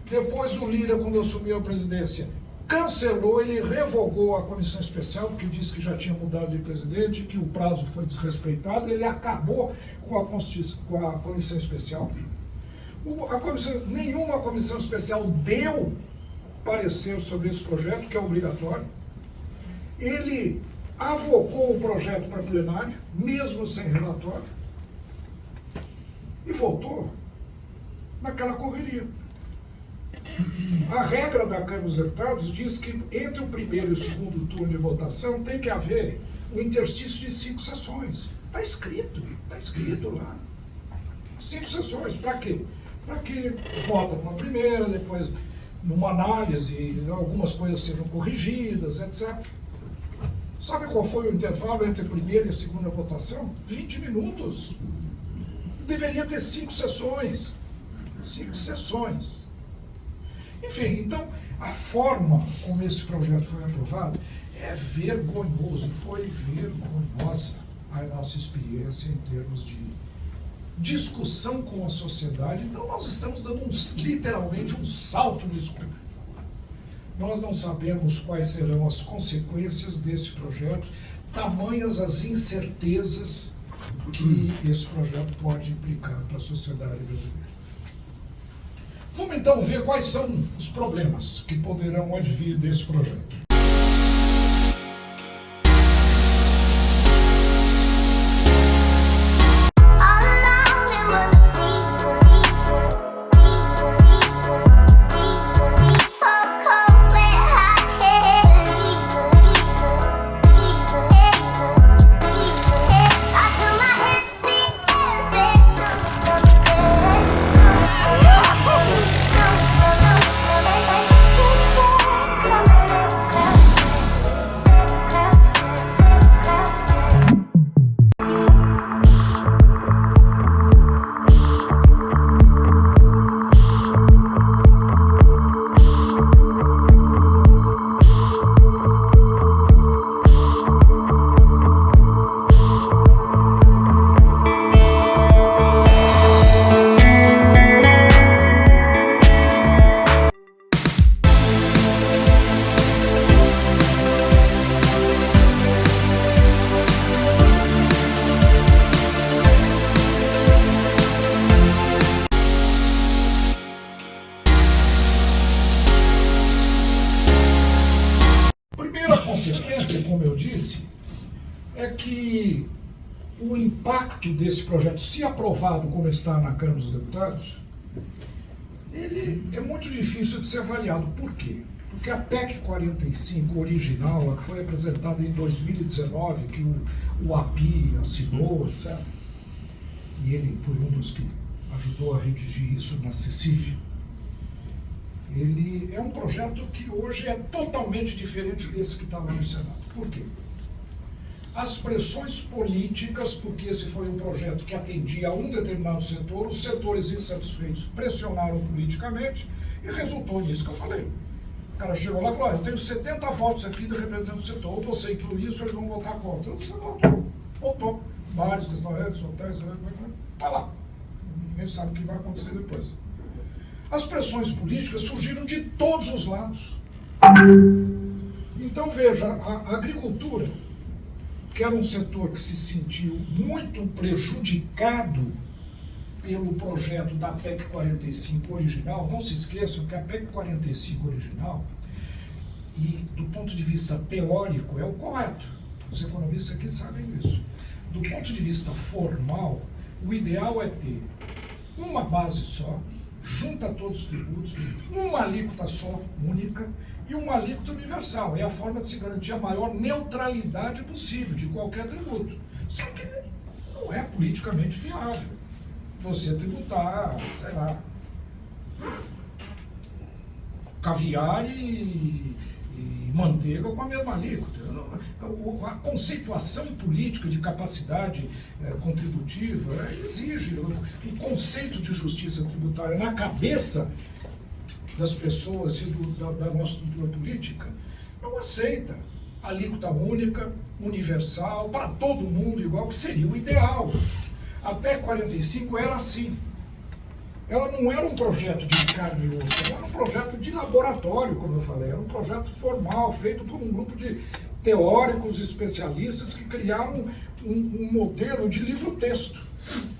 Depois o Lira, quando assumiu a presidência, cancelou, ele revogou a comissão especial, porque disse que já tinha mudado de presidente, que o prazo foi desrespeitado, ele acabou com a comissão especial. Nenhuma comissão especial deu parecer sobre esse projeto, que é obrigatório. Ele avocou o projeto para plenário, mesmo sem relatório, e voltou naquela correria. A regra da Câmara dos Deputados diz que entre o primeiro e o segundo turno de votação tem que haver um interstício de 5 sessões. Está escrito lá. 5 sessões. Para quê? Para que vota uma primeira, depois numa análise, algumas coisas sejam corrigidas, etc. Sabe qual foi o intervalo entre a primeira e a segunda votação? 20 minutos. Deveria ter 5 sessões. 5 sessões. Enfim, então, a forma como esse projeto foi aprovado é vergonhoso, foi vergonhosa a nossa experiência em termos de discussão com a sociedade. Então, nós estamos dando literalmente um salto no escuro. Nós não sabemos quais serão as consequências desse projeto, tamanhas as incertezas que esse projeto pode implicar para a sociedade brasileira. Vamos então ver quais são os problemas que poderão advir desse projeto. Como eu disse, é que o impacto desse projeto, se aprovado como está na Câmara dos Deputados, ele é muito difícil de ser avaliado. Por quê? Porque a PEC 45 original, a que foi apresentada em 2019, que o API assinou, etc., e ele foi um dos que ajudou a redigir isso na CICIV, ele é um projeto que hoje é totalmente diferente desse que está lá no Senado. Por quê? As pressões políticas, porque esse foi um projeto que atendia a um determinado setor, os setores insatisfeitos pressionaram politicamente e resultou nisso que eu falei. O cara chegou lá e falou, eu tenho 70 votos aqui de representante do setor, ou você inclui isso, eles vão votar contra. Você votou. Bares, restaurantes, hotéis, vai lá. Ninguém sabe o que vai acontecer depois. As pressões políticas surgiram de todos os lados. Então, veja, a agricultura, que era um setor que se sentiu muito prejudicado pelo projeto da PEC 45 original, não se esqueçam que a PEC 45 original, e do ponto de vista teórico, é o correto. Os economistas aqui sabem disso. Do ponto de vista formal, o ideal é ter uma base só, junta todos os tributos, uma alíquota só, única, e uma alíquota universal. É a forma de se garantir a maior neutralidade possível de qualquer tributo. Só que não é politicamente viável você tributar, sei lá, caviar e manteiga com a mesma alíquota. A conceituação política de capacidade contributiva exige um conceito de justiça tributária na cabeça das pessoas e da nossa estrutura política. Não aceita alíquota única, universal, para todo mundo igual, que seria o ideal. A PEC 45 era assim. Ela não era um projeto de carne e osso, ela era um projeto de laboratório, como eu falei, era um projeto formal, feito por um grupo de teóricos e especialistas que criaram um modelo de livro-texto.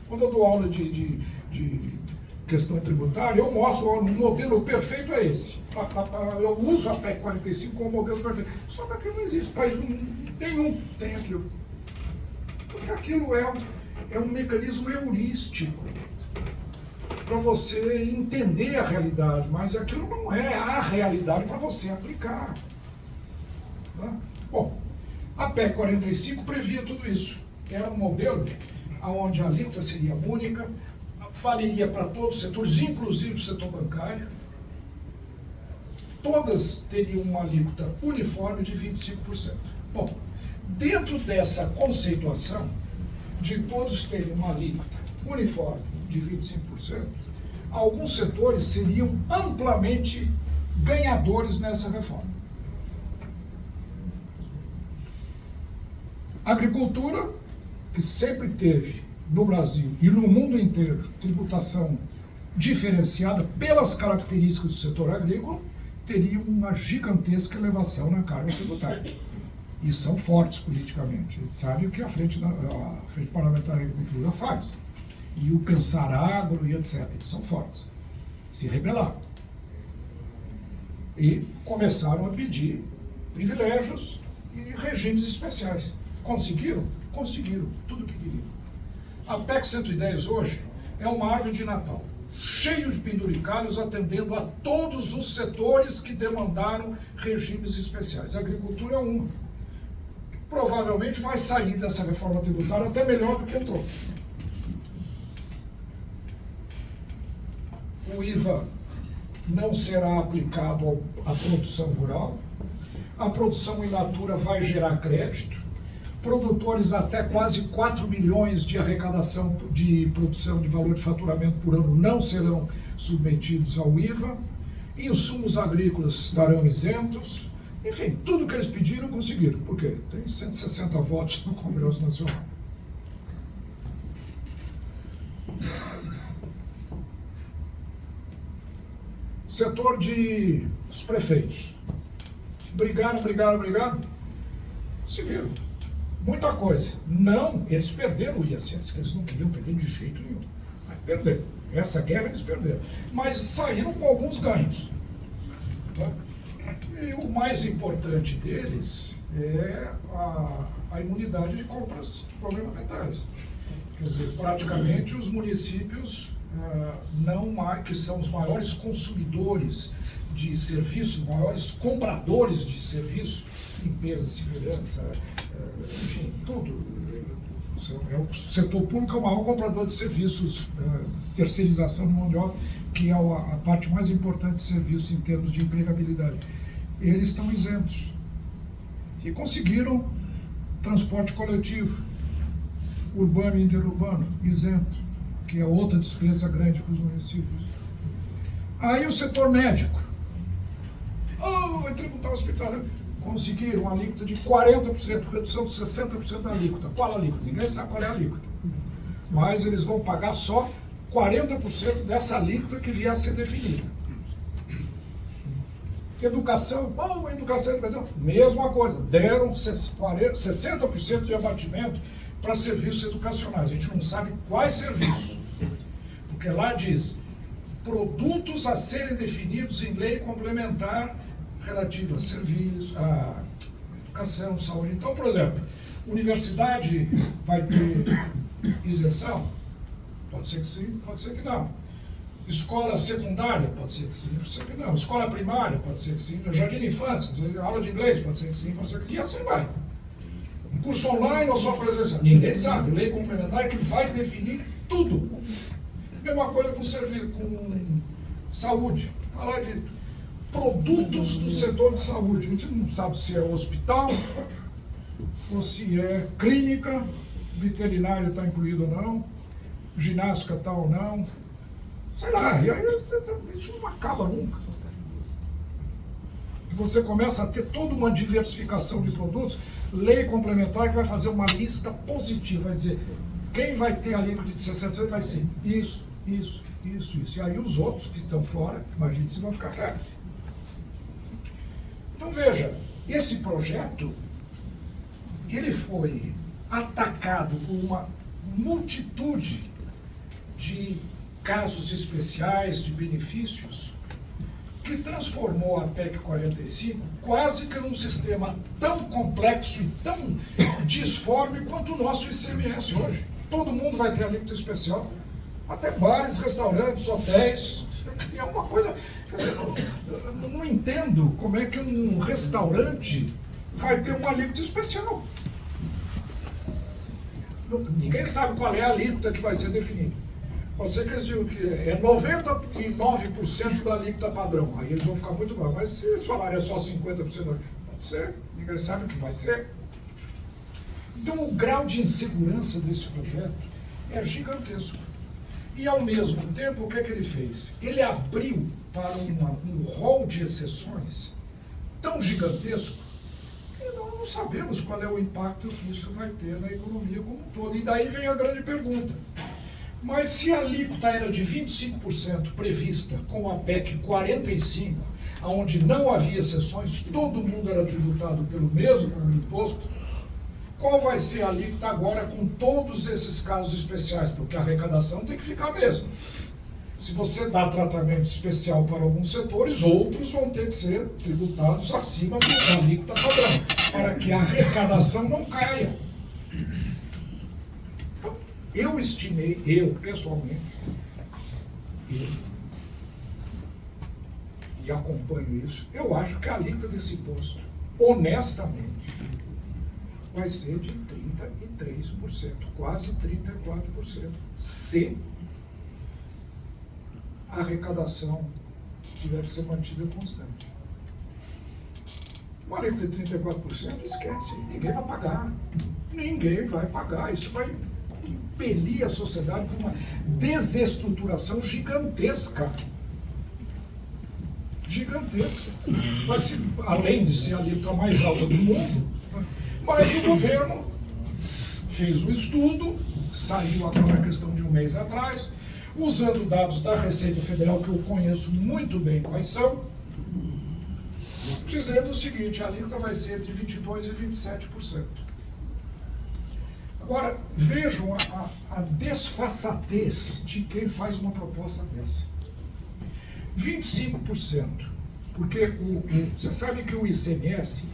Quando eu dou aula de questão tributária, eu mostro, o modelo perfeito é esse. Eu uso a PEC 45 como modelo perfeito. Só que aqui não existe, país nenhum tem aquilo. Porque aquilo é um mecanismo heurístico para você entender a realidade, mas aquilo não é a realidade para você aplicar. Tá? Bom, a PEC 45 previa tudo isso. Era um modelo onde a alíquota seria única, valeria para todos os setores, inclusive o setor bancário. todas teriam uma alíquota uniforme de 25%. Bom, dentro dessa conceituação de todos terem uma alíquota uniforme de 25%, alguns setores seriam amplamente ganhadores nessa reforma. A agricultura, que sempre teve no Brasil e no mundo inteiro tributação diferenciada pelas características do setor agrícola, teria uma gigantesca elevação na carga tributária. E são fortes politicamente. Eles sabem o que a Frente Parlamentar da Agricultura faz. E o Pensar Agro e etc. Eles são fortes. Se rebelaram. E começaram a pedir privilégios e regimes especiais. Conseguiram? Conseguiram. Tudo o que queriam. A PEC 110 hoje é uma árvore de Natal, cheio de penduricalhos, atendendo a todos os setores que demandaram regimes especiais. A agricultura é uma. Provavelmente vai sair dessa reforma tributária até melhor do que entrou. O IVA não será aplicado à produção rural. A produção in natura vai gerar crédito. Produtores até quase 4 milhões de arrecadação de produção de valor de faturamento por ano não serão submetidos ao IVA. Insumos agrícolas estarão isentos. Enfim, tudo que eles pediram, conseguiram. Por quê? Tem 160 votos no Congresso Nacional. Setor dos prefeitos. Brigaram. Conseguiram. Muita coisa. Não, eles perderam o ISS, que eles não queriam perder de jeito nenhum. Mas perderam. Essa guerra eles perderam. Mas saíram com alguns ganhos. Tá? E o mais importante deles é a imunidade de compras governamentais. Quer dizer, praticamente os municípios, que são os maiores consumidores de serviços, maiores compradores de serviços, limpeza, segurança, enfim, tudo. O setor público é o maior comprador de serviços, terceirização de mão de obra, que é a parte mais importante de serviços em termos de empregabilidade. Eles estão isentos. E conseguiram transporte coletivo, urbano e interurbano, isento, que é outra despesa grande para os municípios. Aí o setor médico. Vai tributar o hospital. Conseguiram uma alíquota de 40%, redução de 60% da alíquota. Qual a alíquota? Ninguém sabe qual é a alíquota. Mas eles vão pagar só 40% dessa alíquota que vier a ser definida. Educação, mesma coisa. Deram 60% de abatimento para serviços educacionais. A gente não sabe quais serviços. Porque lá diz, produtos a serem definidos em lei complementar relativa a serviços, a educação, saúde. Então, por exemplo, universidade vai ter isenção? Pode ser que sim, pode ser que não. Escola secundária? Pode ser que sim, pode ser que não. Escola primária? Pode ser que sim. Jardim de infância? Aula de inglês? Pode ser que sim, pode ser que sim. E assim vai. Um curso online ou só presencial? Ninguém sabe. Lei complementar é que vai definir tudo. Mesma coisa com serviço, com saúde. Falar de produtos do setor de saúde. A gente não sabe se é hospital ou se é clínica, veterinária está incluído ou não, ginástica está ou não. Sei lá, e aí isso não acaba nunca. Você começa a ter toda uma diversificação de produtos, lei complementar que vai fazer uma lista positiva, vai dizer, quem vai ter a alíquota de 60% vai ser isso. E aí os outros que estão fora, imagine se vão ficar quietos. Então veja, esse projeto, ele foi atacado por uma multitude de casos especiais, de benefícios, que transformou a PEC 45 quase que num sistema tão complexo e tão disforme quanto o nosso ICMS hoje. Todo mundo vai ter alíquota especial, até bares, restaurantes, hotéis. É uma coisa... Quer dizer, eu não entendo como é que um restaurante vai ter uma alíquota especial. Ninguém sabe qual é a alíquota que vai ser definida. Pode ser que eles digam que é 99% da alíquota padrão. Aí eles vão ficar muito bravos. Mas se eles falarem é só 50%, pode ser. Ninguém sabe o que vai ser. Então o grau de insegurança desse projeto é gigantesco. E ao mesmo tempo, o que é que ele fez? Ele abriu para um rol de exceções tão gigantesco que nós não sabemos qual é o impacto que isso vai ter na economia como um todo. E daí vem a grande pergunta. Mas se a alíquota era de 25% prevista com a PEC 45, onde não havia exceções, todo mundo era tributado pelo mesmo imposto, qual vai ser a alíquota agora com todos esses casos especiais? Porque a arrecadação tem que ficar a mesma. Se você dá tratamento especial para alguns setores, outros vão ter que ser tributados acima da alíquota padrão, para que a arrecadação não caia. Então, eu estimei, pessoalmente, e acompanho isso, eu acho que a alíquota desse imposto, honestamente, vai ser de 33%, quase 34%, se a arrecadação tiver que ser mantida constante. Uma alíquota de 34%, esquece, ninguém vai pagar. Ninguém vai pagar. Isso vai impelir a sociedade para uma desestruturação gigantesca. Gigantesca. Vai ser, além de ser a alíquota mais alta do mundo, mas o governo fez um estudo, saiu agora a questão de um mês atrás, usando dados da Receita Federal, que eu conheço muito bem quais são, dizendo o seguinte: a alíquota vai ser entre 22% e 27%. Agora, vejam a desfaçatez de quem faz uma proposta dessa. 25%, porque você sabe que o ICMS,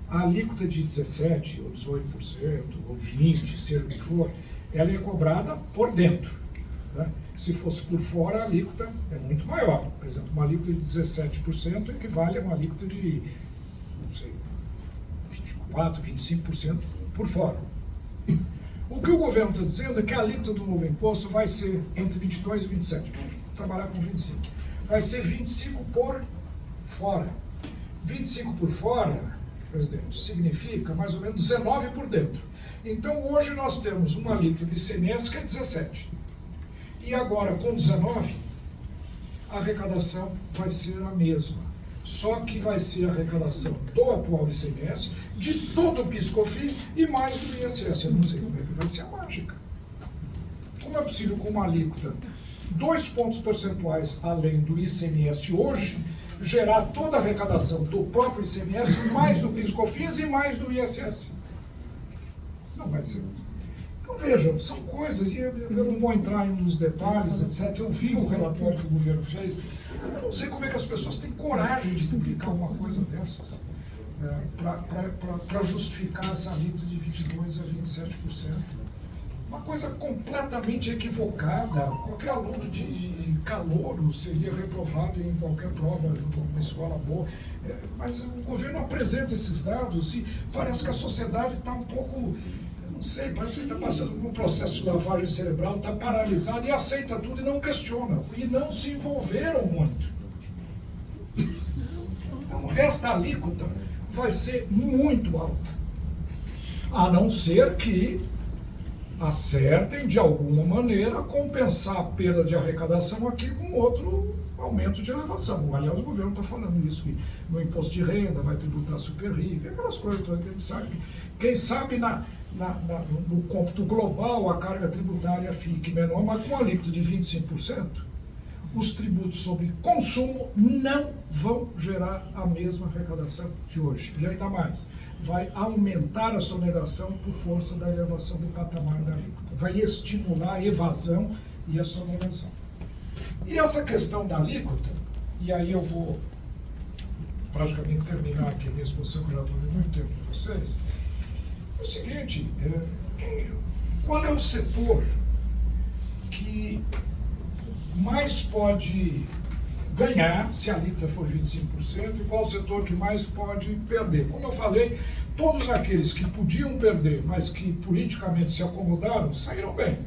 a alíquota de 17%, ou 18%, ou 20%, seja o que for, ela é cobrada por dentro. Né? Se fosse por fora, a alíquota é muito maior. Por exemplo, uma alíquota de 17% equivale a uma alíquota de, não sei, 24%, 25% por fora. O que o governo está dizendo é que a alíquota do novo imposto vai ser entre 22% e 27%. Vamos trabalhar com 25%. Vai ser 25% por fora. 25% por fora, presidente, significa mais ou menos 19% por dentro. Então, hoje nós temos uma alíquota de ICMS que é 17%. E agora, com 19%, a arrecadação vai ser a mesma. Só que vai ser a arrecadação do atual ICMS, de todo o PIS/COFINS e mais do ISS. Eu não sei como é que vai ser a mágica. Como é possível com uma alíquota 2 pontos percentuais além do ICMS hoje, gerar toda a arrecadação do próprio ICMS, mais do PIS/COFINS e mais do ISS? Não vai ser. Então vejam, são coisas, e eu não vou entrar nos detalhes, etc. Eu vi o relatório que o governo fez. Eu não sei como é que as pessoas têm coragem de publicar uma coisa dessas para justificar essa alíquota de 22% a 27%. Uma coisa completamente equivocada. Qualquer aluno de calouro seria reprovado em qualquer prova de uma escola boa. Mas o governo apresenta esses dados e parece que a sociedade está um pouco, não sei, parece que está passando por um processo de lavagem cerebral, está paralisada e aceita tudo e não questiona. E não se envolveram muito. Então, esta alíquota vai ser muito alta. A não ser que acertem, de alguma maneira, compensar a perda de arrecadação aqui com outro aumento de elevação. Aliás, o governo está falando isso, que no imposto de renda vai tributar super rico, aquelas coisas todas que a gente sabe. Quem sabe no cômputo global a carga tributária fique menor, mas com a alíquota de 25%, os tributos sobre consumo não vão gerar a mesma arrecadação de hoje. E ainda mais, vai aumentar a sonegação por força da elevação do patamar da alíquota. Vai estimular a evasão e a sonegação. E essa questão da alíquota, e aí eu vou praticamente terminar aqui a minha exposição, que eu já estou há muito tempo com vocês, é o seguinte: qual é o setor que mais pode ganhar se a alíquota for 25% e qual o setor que mais pode perder? Como eu falei, todos aqueles que podiam perder, mas que politicamente se acomodaram, saíram bem.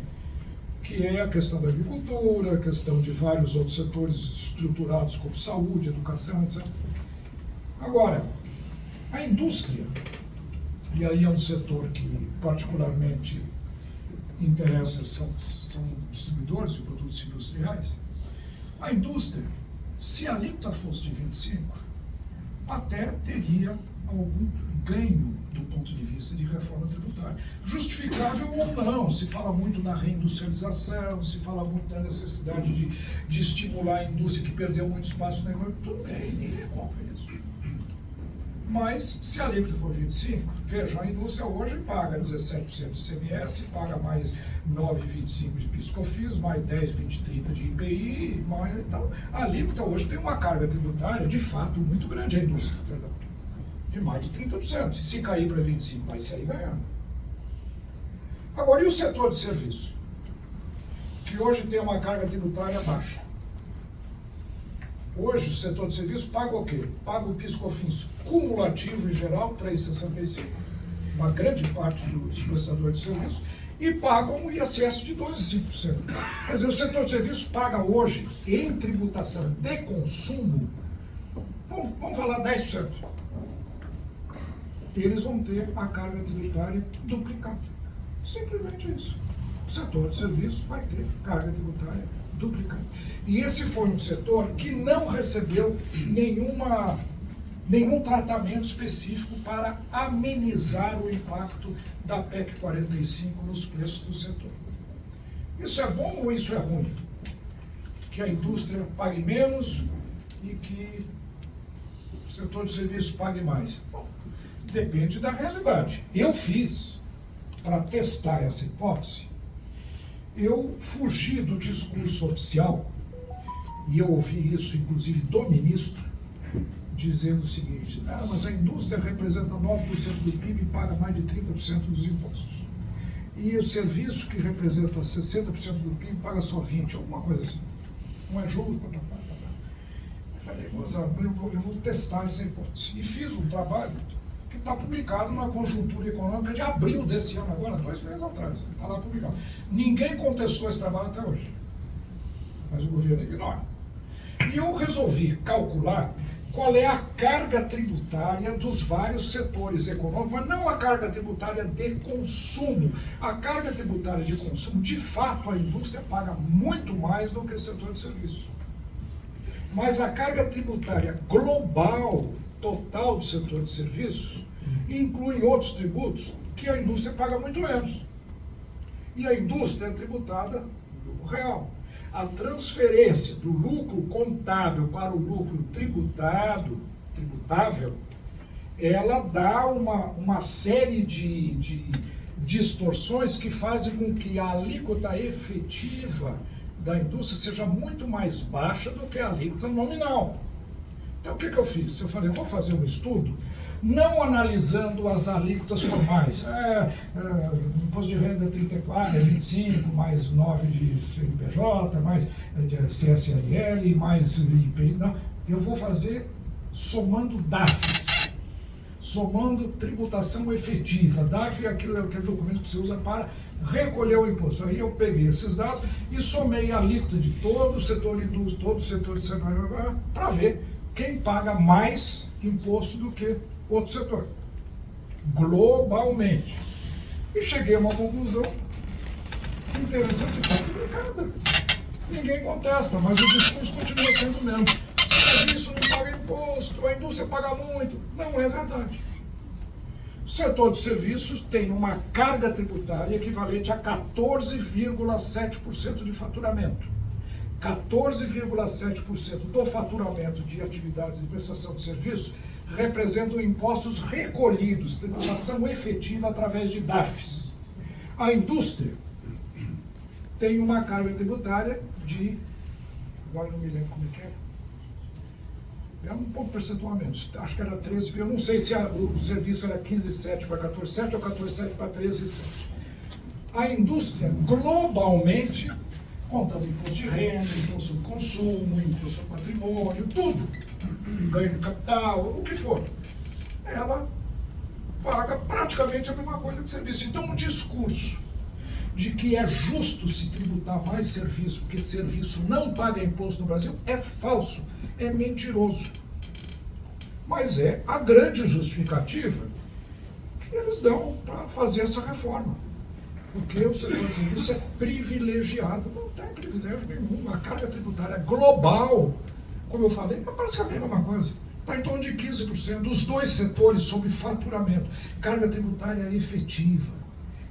que é a questão da agricultura, a questão de vários outros setores estruturados como saúde, educação, etc. Agora, a indústria, e aí é um setor que particularmente interessa, são distribuidores de produtos industriais, a indústria, se a alíquota fosse de 25%, até teria algum ganho do ponto de vista de reforma tributária. Justificável ou não, se fala muito na reindustrialização, se fala muito da necessidade de estimular a indústria que perdeu muito espaço na economia, tudo bem, ninguém compra isso. Mas, se a alíquota for 25%, veja, a indústria hoje paga 17% de ICMS, paga mais 9,25% de PIS/COFINS, mais 10, 20, 30% de IPI, mais, então, a alíquota hoje tem uma carga tributária, de fato, muito grande, a indústria, perdão, de mais de 30%. Se cair para 25%, vai sair ganhando. Agora, e o setor de serviço? Que hoje tem uma carga tributária baixa. Hoje, o setor de serviço paga o quê? Paga o PIS/COFINS cumulativo em geral, 3,65%, uma grande parte dos prestadores de serviço, e pagam o ISS de 12,5%. Quer dizer, o setor de serviço paga hoje, em tributação de consumo, vamos falar 10%. Eles vão ter a carga tributária duplicada. Simplesmente isso. O setor de serviço vai ter carga tributária duplicada. E esse foi um setor que não recebeu nenhum tratamento específico para amenizar o impacto da PEC 45 nos preços do setor. Isso é bom ou isso é ruim? Que a indústria pague menos e que o setor de serviço pague mais? Bom, depende da realidade. Eu fiz, para testar essa hipótese, eu fugi do discurso oficial, e eu ouvi isso, inclusive, do ministro, dizendo o seguinte: mas a indústria representa 9% do PIB e paga mais de 30% dos impostos. E o serviço, que representa 60% do PIB, paga só 20%, alguma coisa assim. Não é justo? Eu falei, eu vou testar essa hipótese. E fiz um trabalho que está publicado na Conjuntura Econômica de abril desse ano, agora, 2 meses atrás. Está lá publicado. Ninguém contestou esse trabalho até hoje. Mas o governo ignora. E eu resolvi calcular qual é a carga tributária dos vários setores econômicos, mas não a carga tributária de consumo. A carga tributária de consumo, de fato, a indústria paga muito mais do que o setor de serviço. Mas a carga tributária global, total do setor de serviços, inclui outros tributos que a indústria paga muito menos. E a indústria é tributada no real. A transferência do lucro contábil para o lucro tributável, ela dá uma série de distorções que fazem com que a alíquota efetiva da indústria seja muito mais baixa do que a alíquota nominal. Então, o que eu fiz? Eu falei, eu vou fazer um estudo, não analisando as alíquotas formais. Imposto de renda 34, 25, mais 9 de CNPJ, mais de CSLL, mais IPI. Não, eu vou fazer somando DAFs, somando tributação efetiva. DAF é aquele documento que você usa para recolher o imposto. Aí eu peguei esses dados e somei a alíquota de todo o setor indústria, todo o setor de serviço, para ver quem paga mais imposto do que outro setor, globalmente. E cheguei a uma conclusão interessante e complicada. Ninguém contesta, mas o discurso continua sendo o mesmo. Serviço não paga imposto, a indústria paga muito. Não é verdade. O setor de serviços tem uma carga tributária equivalente a 14,7% de faturamento. 14,7% do faturamento de atividades de prestação de serviços representam impostos recolhidos, tributação efetiva através de DAFs. A indústria tem uma carga tributária de, agora não me lembro como é, é um pouco percentual menos, acho que era 13, eu não sei se o serviço era 15,7 para 14,7 ou 14,7 para 13,7. A indústria, globalmente, contando imposto de renda, imposto do consumo, imposto do patrimônio, tudo, ganho de capital, o que for, ela paga praticamente a mesma coisa de serviço. Então, um discurso de que é justo se tributar mais serviço, porque serviço não paga imposto no Brasil, é falso, é mentiroso. Mas é a grande justificativa que eles dão para fazer essa reforma. Porque o setor de serviço é privilegiado. Não tem privilégio nenhum. A carga tributária global, como eu falei, é praticamente a mesma coisa. Está em torno de 15%. Os dois setores sob faturamento. Carga tributária efetiva.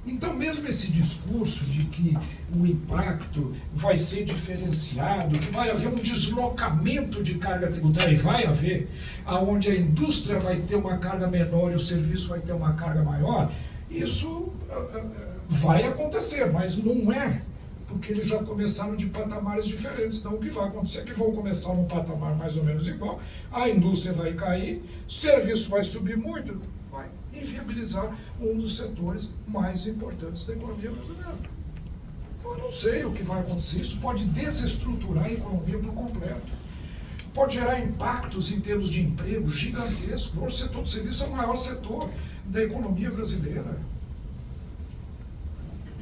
Então, mesmo esse discurso de que o impacto vai ser diferenciado, que vai haver um deslocamento de carga tributária, e vai haver, aonde a indústria vai ter uma carga menor e o serviço vai ter uma carga maior, isso vai acontecer, mas não é, porque eles já começaram de patamares diferentes. Então, o que vai acontecer é que vão começar num patamar mais ou menos igual, a indústria vai cair, o serviço vai subir muito, vai inviabilizar um dos setores mais importantes da economia brasileira. Então, eu não sei o que vai acontecer. Isso pode desestruturar a economia por completo. Pode gerar impactos em termos de emprego gigantescos. O setor de serviço é o maior setor da economia brasileira.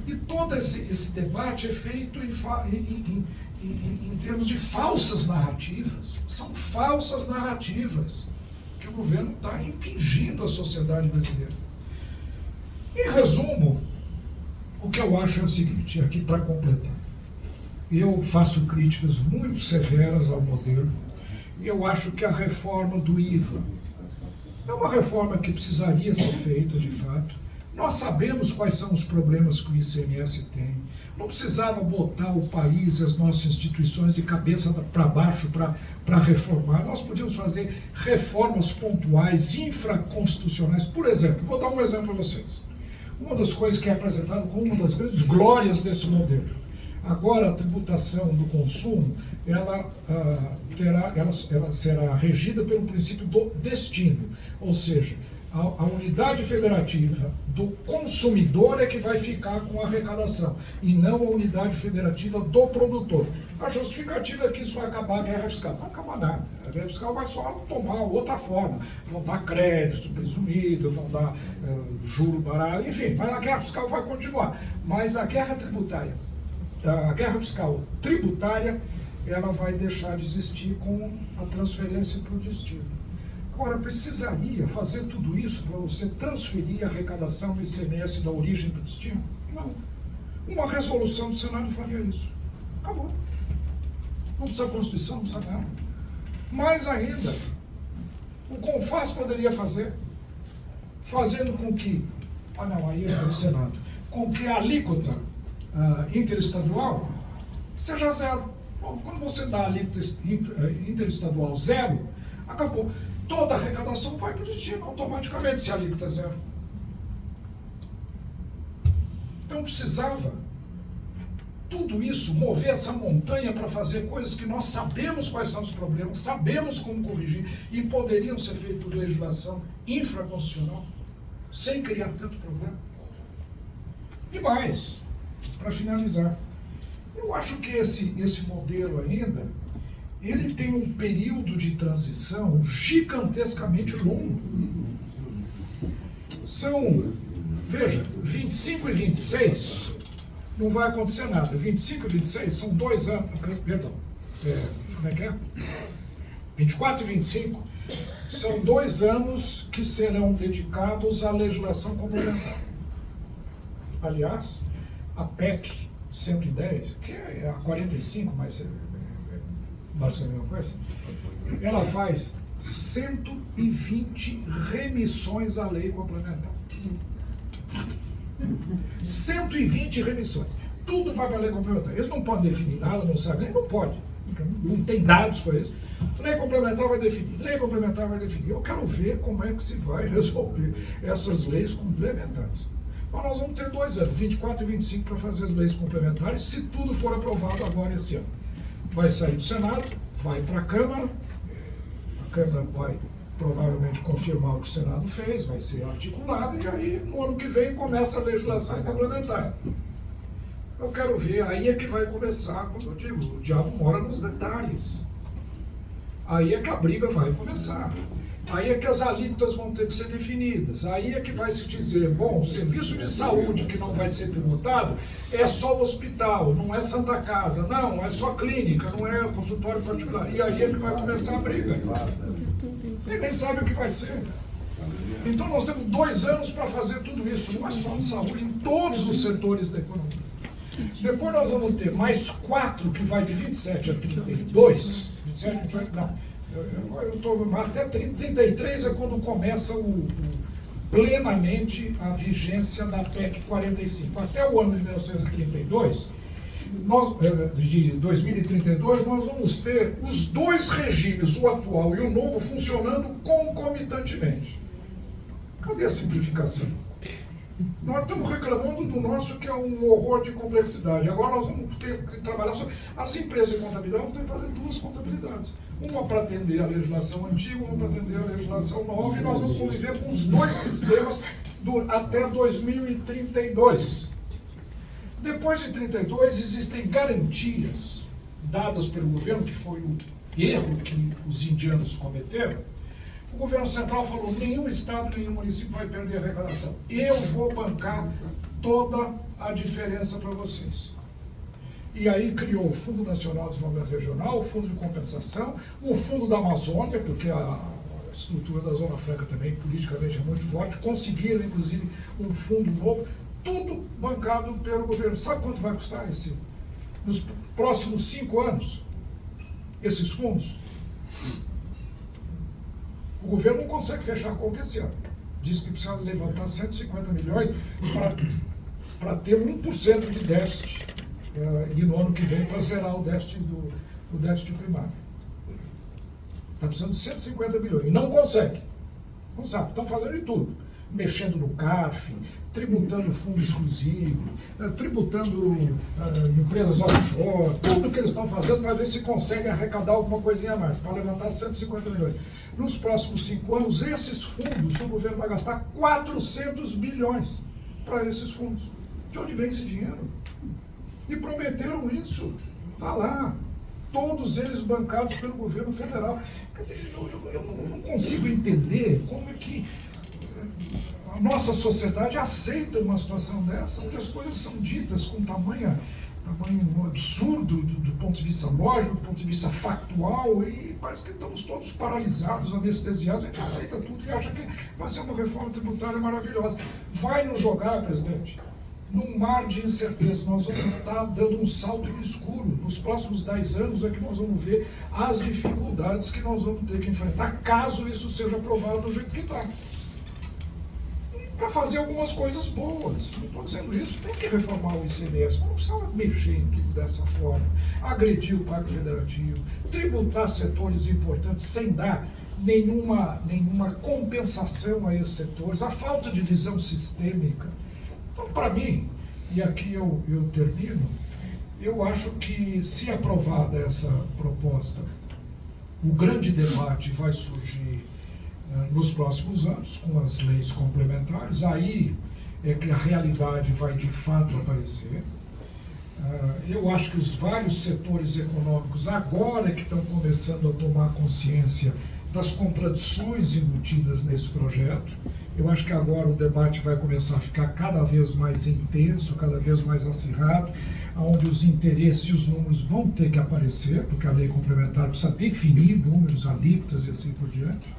E todo esse debate é feito em termos de falsas narrativas. São falsas narrativas que o governo está impingindo à sociedade brasileira. Em resumo, o que eu acho é o seguinte, aqui para completar. Eu faço críticas muito severas ao modelo. Eu acho que a reforma do IVA é uma reforma que precisaria ser feita, de fato. Nós sabemos quais são os problemas que o ICMS tem. Não precisava botar o país e as nossas instituições de cabeça para baixo para reformar. Nós podíamos fazer reformas pontuais, infraconstitucionais. Por exemplo, vou dar um exemplo para vocês. Uma das coisas que é apresentada como uma das grandes glórias desse modelo. Agora, a tributação do consumo, ela será regida pelo princípio do destino. Ou seja, a unidade federativa do consumidor é que vai ficar com a arrecadação, e não a unidade federativa do produtor. A justificativa é que isso vai acabar a guerra fiscal. Não vai acabar nada. A guerra fiscal vai só tomar outra forma. Vão dar crédito presumido, vão dar juro barato, enfim, mas a guerra fiscal vai continuar. Mas a guerra tributária, a guerra fiscal tributária, ela vai deixar de existir com a transferência para o destino. Agora, precisaria fazer tudo isso para você transferir a arrecadação do ICMS da origem para o destino? Não. Uma resolução do Senado faria isso. Acabou. Não precisa Constituição, não precisa nada. Mais ainda, o CONFAS poderia fazer, fazendo com que, aí é o Senado, com que a alíquota interestadual seja zero. Quando você dá a alíquota interestadual zero, acabou. Toda a arrecadação vai para o destino, automaticamente, se a alíquota é zero. Então precisava tudo isso, mover essa montanha para fazer coisas que nós sabemos quais são os problemas, sabemos como corrigir, e poderiam ser feitas por legislação infraconstitucional, sem criar tanto problema. E mais, para finalizar, eu acho que esse modelo ainda, ele tem um período de transição gigantescamente longo. São, veja, 25 e 26, não vai acontecer nada. 25 e 26 são 2 anos, perdão, como é que é? 24 e 25 são 2 anos que serão dedicados à legislação complementar. Aliás, a PEC 110, que é a 45, mas basicamente a mesma coisa, ela faz 120 remissões à lei complementar. 120 remissões. Tudo vai para a lei complementar. Eles não podem definir nada, não sabem, não pode. Não tem dados para isso. Lei complementar vai definir, lei complementar vai definir. Eu quero ver como é que se vai resolver essas leis complementares. Então nós vamos ter 2 anos, 24 e 25, para fazer as leis complementares, se tudo for aprovado agora esse ano. Vai sair do Senado, vai para a Câmara vai provavelmente confirmar o que o Senado fez, vai ser articulado, e aí no ano que vem começa a legislação complementar. Eu quero ver, aí é que vai começar, como eu digo, o diabo mora nos detalhes. Aí é que a briga vai começar. Aí é que as alíquotas vão ter que ser definidas. Aí é que vai se dizer, bom, o serviço de saúde que não vai ser tributado é só o hospital, não é Santa Casa, não, é só clínica, não é consultório particular. E aí é que vai começar a briga. Ninguém sabe o que vai ser. Então nós temos 2 anos para fazer tudo isso, não é só em saúde, em todos os setores da economia. Depois nós vamos ter mais 4, que vai de 27 a 32, 27, não, eu estou até 33 é quando começa plenamente a vigência da PEC 45. Até o ano de 1932, de 2032, nós vamos ter os 2 regimes, o atual e o novo, funcionando concomitantemente. Cadê a simplificação? Nós estamos reclamando do nosso, que é um horror de complexidade. Agora nós vamos ter que trabalhar só. As empresas de contabilidade vão ter que fazer 2 contabilidades. Uma para atender a legislação antiga, uma para atender a legislação nova, e nós vamos conviver com os 2 sistemas até 2032. Depois de 32, existem garantias dadas pelo governo, que foi o erro que os indianos cometeram. O governo central falou, nenhum estado, nenhum município vai perder a arrecadação. Eu vou bancar toda a diferença para vocês. E aí criou o Fundo Nacional de Desenvolvimento Regional, o Fundo de Compensação, o Fundo da Amazônia, porque a estrutura da Zona Franca também politicamente é muito forte, conseguiram inclusive um fundo novo, tudo bancado pelo governo. Sabe quanto vai custar nos próximos 5 anos, esses fundos? O governo não consegue fechar a conta esse ano. Diz que precisa levantar 150 milhões para ter 1% de déficit. E no ano que vem para zerar o déficit o déficit primário. Está precisando de 150 milhões. E não consegue. Não sabe. Estão fazendo de tudo. Mexendo no CARF, tributando fundo exclusivo, tributando empresas offshore, tudo que eles estão fazendo para ver se conseguem arrecadar alguma coisinha a mais, para levantar 150 milhões. Nos próximos 5 anos, esses fundos, o governo vai gastar 400 bilhões para esses fundos. De onde vem esse dinheiro? E prometeram isso. Está lá. Todos eles bancados pelo governo federal. Quer dizer, eu não consigo entender como é que a nossa sociedade aceita uma situação dessa, onde as coisas são ditas com tamanho absurdo do ponto de vista lógico, do ponto de vista factual, e parece que estamos todos paralisados, anestesiados. A gente aceita tudo e acha que vai ser uma reforma tributária maravilhosa. Vai nos jogar, presidente, num mar de incerteza. Nós vamos estar dando um salto no escuro. Nos próximos 10 anos é que nós vamos ver as dificuldades que nós vamos ter que enfrentar, caso isso seja aprovado do jeito que está. Para fazer algumas coisas boas. Não estou dizendo isso, tem que reformar o ICMS, mas não precisa mexer em tudo dessa forma, agredir o Pacto Federativo, tributar setores importantes sem dar nenhuma compensação a esses setores, a falta de visão sistêmica. Então, para mim, e aqui eu termino, eu acho que, se aprovada essa proposta, o grande debate vai surgir nos próximos anos, com as leis complementares. Aí é que a realidade vai de fato aparecer. Eu acho que os vários setores econômicos agora é que estão começando a tomar consciência das contradições embutidas nesse projeto. Eu acho que agora o debate vai começar a ficar cada vez mais intenso, cada vez mais acirrado, onde os interesses e os números vão ter que aparecer, porque a lei complementar precisa definir números, alíquotas e assim por diante.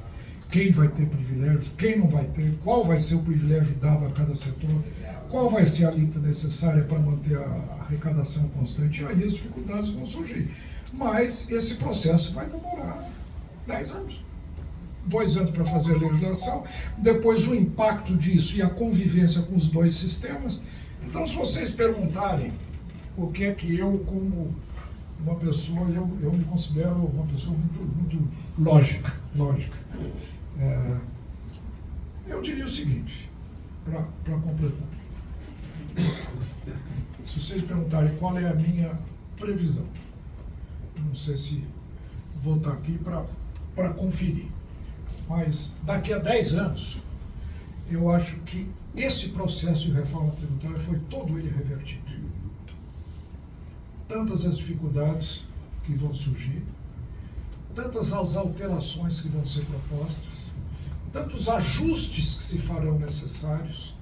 Quem vai ter privilégios, quem não vai ter, qual vai ser o privilégio dado a cada setor, qual vai ser a alíquota necessária para manter a arrecadação constante, e aí as dificuldades vão surgir. Mas esse processo vai demorar 10 anos. 2 anos para fazer a legislação, depois o impacto disso e a convivência com os 2 sistemas. Então, se vocês perguntarem o que é que eu, como uma pessoa, eu me considero uma pessoa muito lógica. Eu diria o seguinte, para completar. Se vocês perguntarem qual é a minha previsão, não sei se vou estar aqui para conferir, mas daqui a 10 anos, eu acho que esse processo de reforma tributária foi todo ele revertido. Tantas as dificuldades que vão surgir, tantas as alterações que vão ser propostas, tantos ajustes que se farão necessários,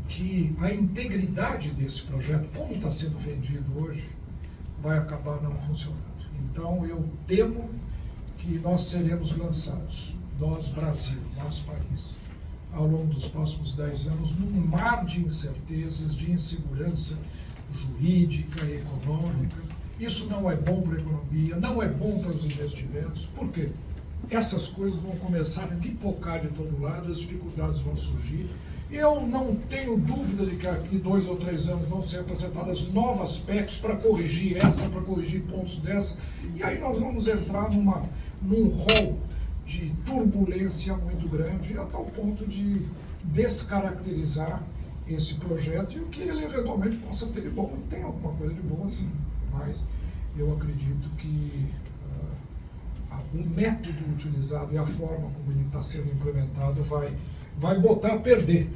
que a integridade desse projeto, como está sendo vendido hoje, vai acabar não funcionando. Então, eu temo que nós seremos lançados, nós, Brasil, nosso país, ao longo dos próximos 10 anos, num mar de incertezas, de insegurança jurídica e econômica. Isso não é bom para a economia, não é bom para os investimentos. Por quê? Essas coisas vão começar a pipocar de todo lado, as dificuldades vão surgir. Eu não tenho dúvida de que aqui 2 ou 3 anos vão ser apresentadas novas PECs para corrigir essa, para corrigir pontos dessa, e aí nós vamos entrar num rol de turbulência muito grande, a tal ponto de descaracterizar esse projeto e o que ele eventualmente possa ter de bom. E tem alguma coisa de bom, sim, mas eu acredito que o método utilizado e a forma como ele está sendo implementado vai botar a perder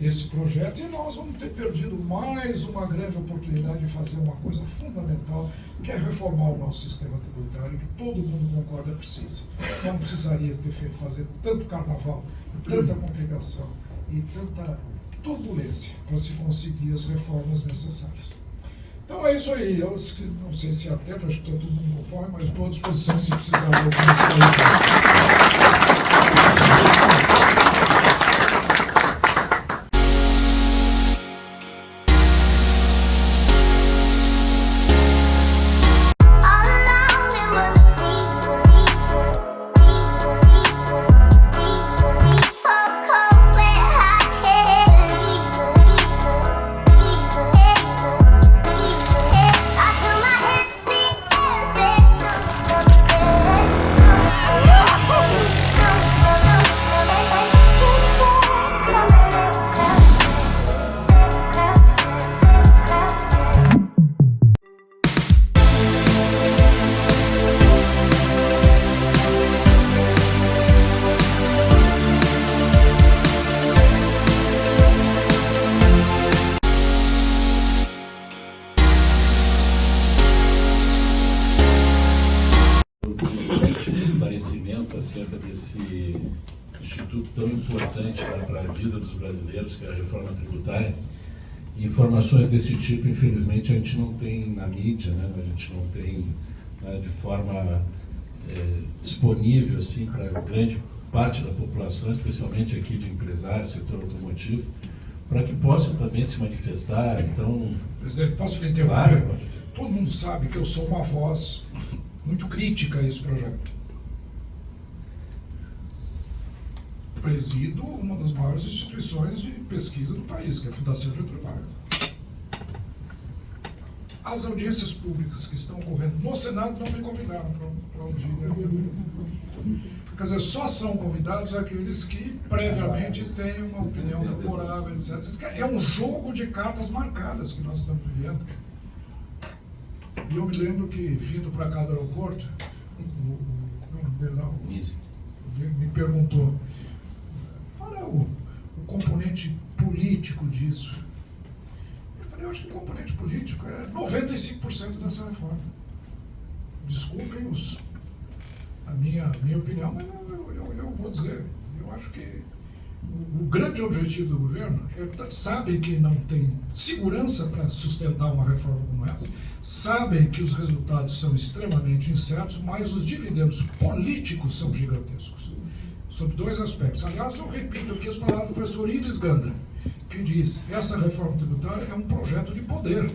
esse projeto, e nós vamos ter perdido mais uma grande oportunidade de fazer uma coisa fundamental, que é reformar o nosso sistema tributário, que todo mundo concorda precisa. Não precisaria fazer tanto carnaval, tanta complicação e tanta turbulência para se conseguir as reformas necessárias. Então é isso aí. Eu não sei se há tempo, acho que está todo mundo conforme, mas estou à disposição se precisar de alguma coisa. Acerca desse instituto tão importante para a vida dos brasileiros, que é a reforma tributária. Informações desse tipo, infelizmente, a gente não tem na mídia, né? A gente não tem de forma disponível assim, para grande parte da população, especialmente aqui de empresários, setor automotivo, para que possam também se manifestar. Então, presidente, posso lhe interromper? Claro. Todo mundo sabe que eu sou uma voz muito crítica a esse projeto. Presido uma das maiores instituições de pesquisa do país, que é a Fundação Getúlio Vargas. As audiências públicas que estão ocorrendo no Senado não me convidaram para ouvir. Quer dizer, só são convidados aqueles que previamente têm uma opinião favorável, etc. É um jogo de cartas marcadas que nós estamos vivendo. E eu me lembro que, vindo para cá do aeroporto, me perguntou: qual é o componente político disso? Eu falei: eu acho que o componente político é 95% dessa reforma. Desculpem a minha opinião, mas eu vou dizer, eu acho que o grande objetivo do governo sabem que não tem segurança para sustentar uma reforma como essa, sabem que os resultados são extremamente incertos, mas os dividendos políticos são gigantescos. Sobre 2 aspectos. Aliás, eu repito aqui as palavras do professor Ives Gandra, que diz: essa reforma tributária é um projeto de poder,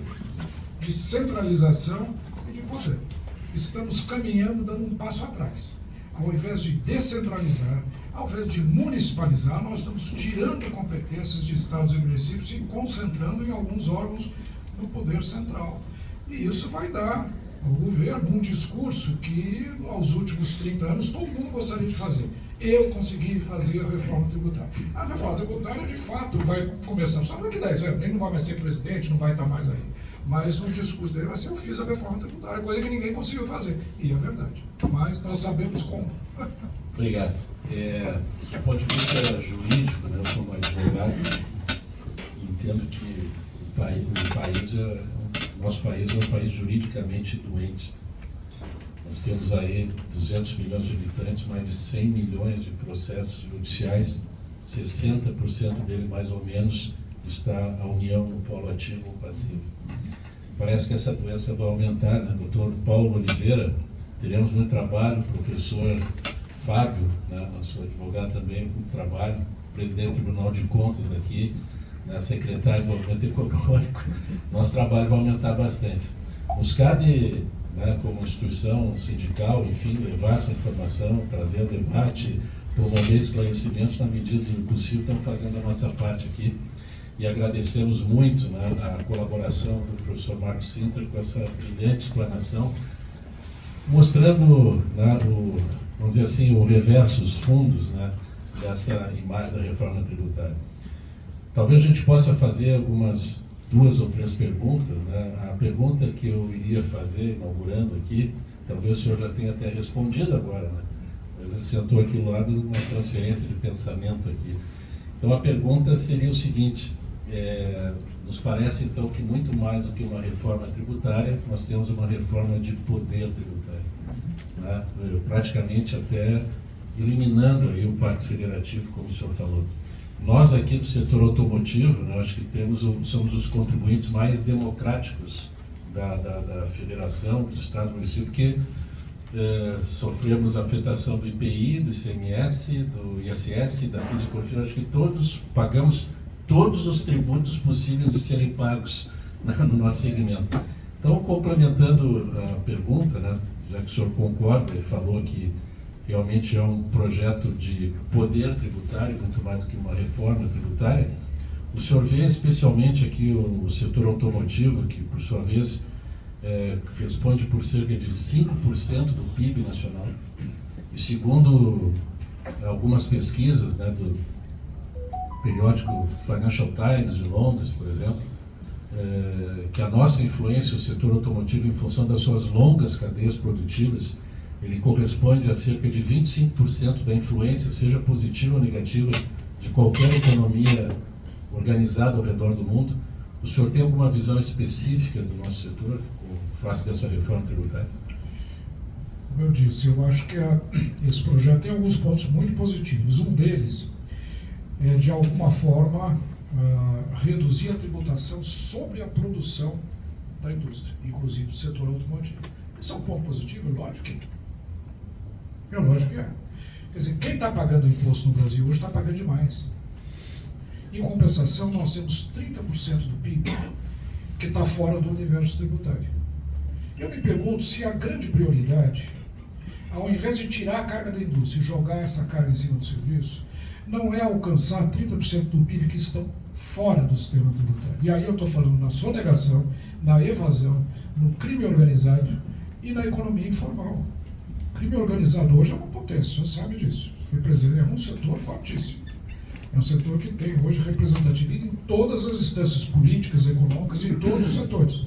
de centralização e de poder. Estamos caminhando, dando um passo atrás. Ao invés de descentralizar, ao invés de municipalizar, nós estamos tirando competências de estados e municípios e concentrando em alguns órgãos do poder central. E isso vai dar ao governo um discurso que, aos últimos 30 anos, todo mundo gostaria de fazer. Eu consegui fazer a reforma tributária. A reforma tributária, de fato, vai começar só daqui a 10 anos. Ele não vai mais ser presidente, não vai estar mais aí. Mas o discurso dele vai ser: eu fiz a reforma tributária, coisa que ninguém conseguiu fazer. E é verdade. Mas nós sabemos como. Obrigado. Do ponto de vista jurídico, né, eu como advogado, entendo que o nosso país é um país juridicamente doente. Nós temos aí 200 milhões de habitantes, mais de 100 milhões de processos judiciais, 60% dele mais ou menos está a União no polo ativo ou passivo. Parece que essa doença vai aumentar, né? Dr. Paulo Oliveira, teremos muito trabalho, professor Fábio, né? Nosso advogado também, muito trabalho, presidente do Tribunal de Contas aqui, né? Secretário de Desenvolvimento Econômico, nosso trabalho vai aumentar bastante. Nos cabe, né, como instituição sindical, enfim, levar essa informação, trazer a debate, promover esclarecimentos na medida do possível. Estamos fazendo a nossa parte aqui e agradecemos muito, né, a colaboração do professor Marcos Sintra com essa brilhante explanação, mostrando, né, vamos dizer assim, o reverso, os fundos, né, dessa imagem da reforma tributária. Talvez a gente possa fazer algumas 2 ou 3 perguntas, né? A pergunta que eu iria fazer, inaugurando aqui, talvez o senhor já tenha até respondido agora, né? Mas você sentou aqui do lado de uma transferência de pensamento aqui. Então a pergunta seria o seguinte, nos parece então que muito mais do que uma reforma tributária, nós temos uma reforma de poder tributário, né? Praticamente até eliminando aí o Pacto Federativo, como o senhor falou. Nós aqui do setor automotivo, né, acho que somos os contribuintes mais democráticos da federação, dos estados e municípios, porque sofremos a afetação do IPI, do ICMS, do ISS, da PIS e COFINS. Acho que todos pagamos todos os tributos possíveis de serem pagos, né, no nosso segmento. Então, complementando a pergunta, né, já que o senhor concorda e falou que realmente é um projeto de poder tributário, muito mais do que uma reforma tributária, o senhor vê especialmente aqui o setor automotivo, que por sua vez responde por cerca de 5% do PIB nacional, e segundo algumas pesquisas, né, do periódico Financial Times de Londres, por exemplo, que a nossa influência, o setor automotivo, em função das suas longas cadeias produtivas, ele corresponde a cerca de 25% da influência, seja positiva ou negativa, de qualquer economia organizada ao redor do mundo. O senhor tem alguma visão específica do nosso setor, face dessa reforma tributária? Como eu disse, eu acho que esse projeto tem alguns pontos muito positivos. Um deles é, de alguma forma, reduzir a tributação sobre a produção da indústria, inclusive do setor automotivo. Isso é um ponto positivo? Lógico que é. Lógico que é. Quer dizer, quem está pagando imposto no Brasil hoje está pagando demais. Em compensação, nós temos 30% do PIB que está fora do universo tributário. Eu me pergunto se a grande prioridade, ao invés de tirar a carga da indústria e jogar essa carga em cima do serviço, não é alcançar 30% do PIB que estão fora do sistema tributário. E aí eu estou falando na sonegação, na evasão, no crime organizado e na economia informal. O crime organizado hoje é uma potência, você sabe disso. É um setor fortíssimo. É um setor que tem hoje representatividade em todas as instâncias políticas, econômicas, em todos os setores.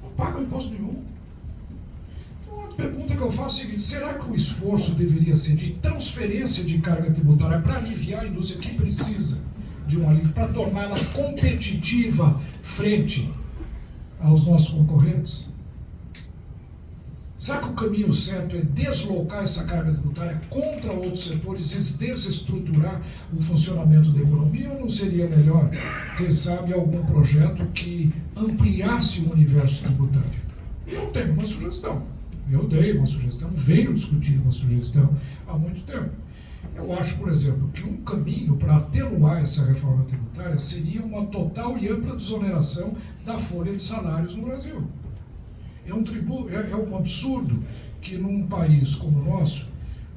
Não paga imposto nenhum. Então, a pergunta que eu faço é a seguinte: será que o esforço deveria ser de transferência de carga tributária para aliviar a indústria que precisa de um alívio, para torná-la competitiva frente aos nossos concorrentes? Será que o caminho certo é deslocar essa carga tributária contra outros setores e desestruturar o funcionamento da economia? Ou não seria melhor, quem sabe, algum projeto que ampliasse o universo tributário? Eu tenho uma sugestão. Eu dei uma sugestão, venho discutindo uma sugestão há muito tempo. Eu acho, por exemplo, que um caminho para atenuar essa reforma tributária seria uma total e ampla desoneração da folha de salários no Brasil. É um absurdo que num país como o nosso,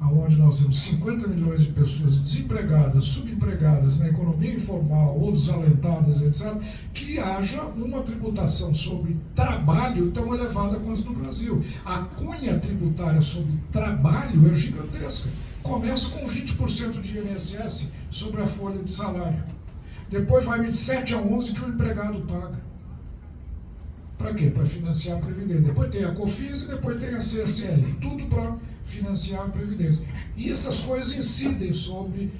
onde nós temos 50 milhões de pessoas desempregadas, subempregadas na economia informal ou desalentadas, etc., que haja uma tributação sobre trabalho tão elevada quanto no Brasil. A cunha tributária sobre trabalho é gigantesca. Começa com 20% de INSS sobre a folha de salário. Depois vai de 7 a 11 que o empregado paga. Para quê? Para financiar a Previdência. Depois tem a COFINS e depois tem a CSL. Tudo para financiar a Previdência. E essas coisas incidem sobre,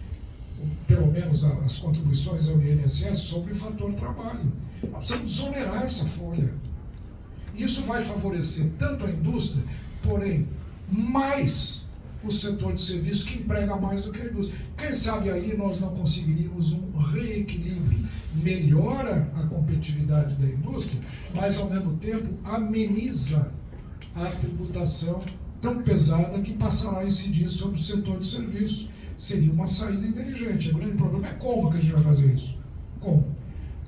pelo menos as contribuições ao INSS, sobre o fator trabalho. Nós precisamos desonerar essa folha. Isso vai favorecer tanto a indústria, porém, mais o setor de serviços, que emprega mais do que a indústria. Quem sabe aí nós não conseguiríamos um reequilíbrio. Melhora a competitividade da indústria, mas ao mesmo tempo ameniza a tributação tão pesada que passará a incidir sobre o setor de serviços. Seria uma saída inteligente. O grande problema é como que a gente vai fazer isso. Como?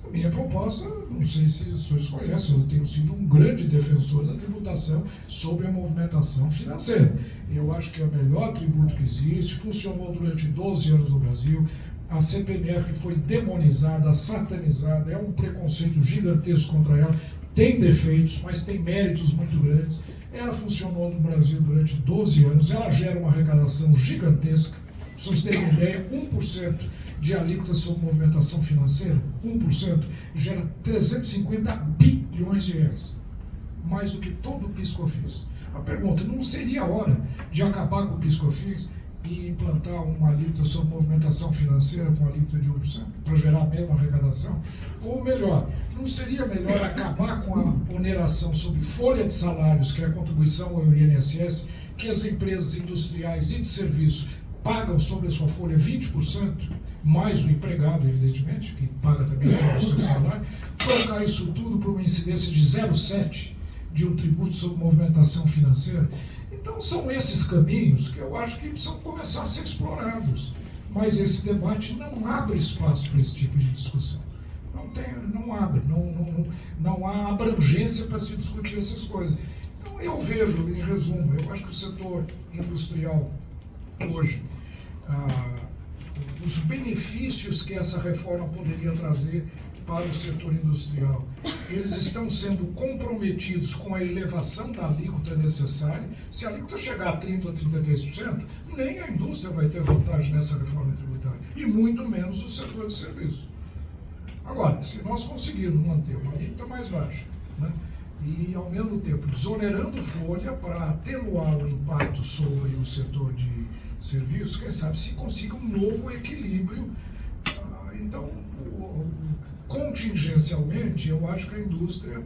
A minha proposta, não sei se os senhores conhecem, eu tenho sido um grande defensor da tributação sobre a movimentação financeira. Eu acho que é o melhor tributo que existe, funcionou durante 12 anos no Brasil. A CPMF foi demonizada, satanizada, é um preconceito gigantesco contra ela, tem defeitos, mas tem méritos muito grandes. Ela funcionou no Brasil durante 12 anos, ela gera uma arrecadação gigantesca. Para vocês terem uma ideia, 1% de alíquota sobre movimentação financeira, 1%, gera 350 bilhões de reais. Mais do que todo o PIS/COFINS. A pergunta, não seria a hora de acabar com o PIS/COFINS e implantar uma alíquota sobre movimentação financeira com alíquota de 1%, para gerar a mesma arrecadação? Ou melhor, não seria melhor acabar com a oneração sobre folha de salários, que é a contribuição ao INSS, que as empresas industriais e de serviços pagam sobre a sua folha 20%, mais o empregado, evidentemente, que paga também sobre o seu salário, trocar isso tudo por uma incidência de 0,7% de um tributo sobre movimentação financeira? Então, são esses caminhos que eu acho que precisam começar a ser explorados. Mas esse debate não abre espaço para esse tipo de discussão. Não abre, não há abrangência para se discutir essas coisas. Então, eu vejo, em resumo, eu acho que o setor industrial hoje, os benefícios que essa reforma poderia trazer para o setor industrial, eles estão sendo comprometidos com a elevação da alíquota necessária. Se a alíquota chegar a 30% ou 33%, nem a indústria vai ter vantagem nessa reforma tributária, e muito menos o setor de serviços. Agora, se nós conseguirmos manter uma alíquota mais baixa, né, e ao mesmo tempo desonerando folha para atenuar o impacto sobre o setor de serviços, quem sabe se consiga um novo equilíbrio. Então, contingencialmente, eu acho que a indústria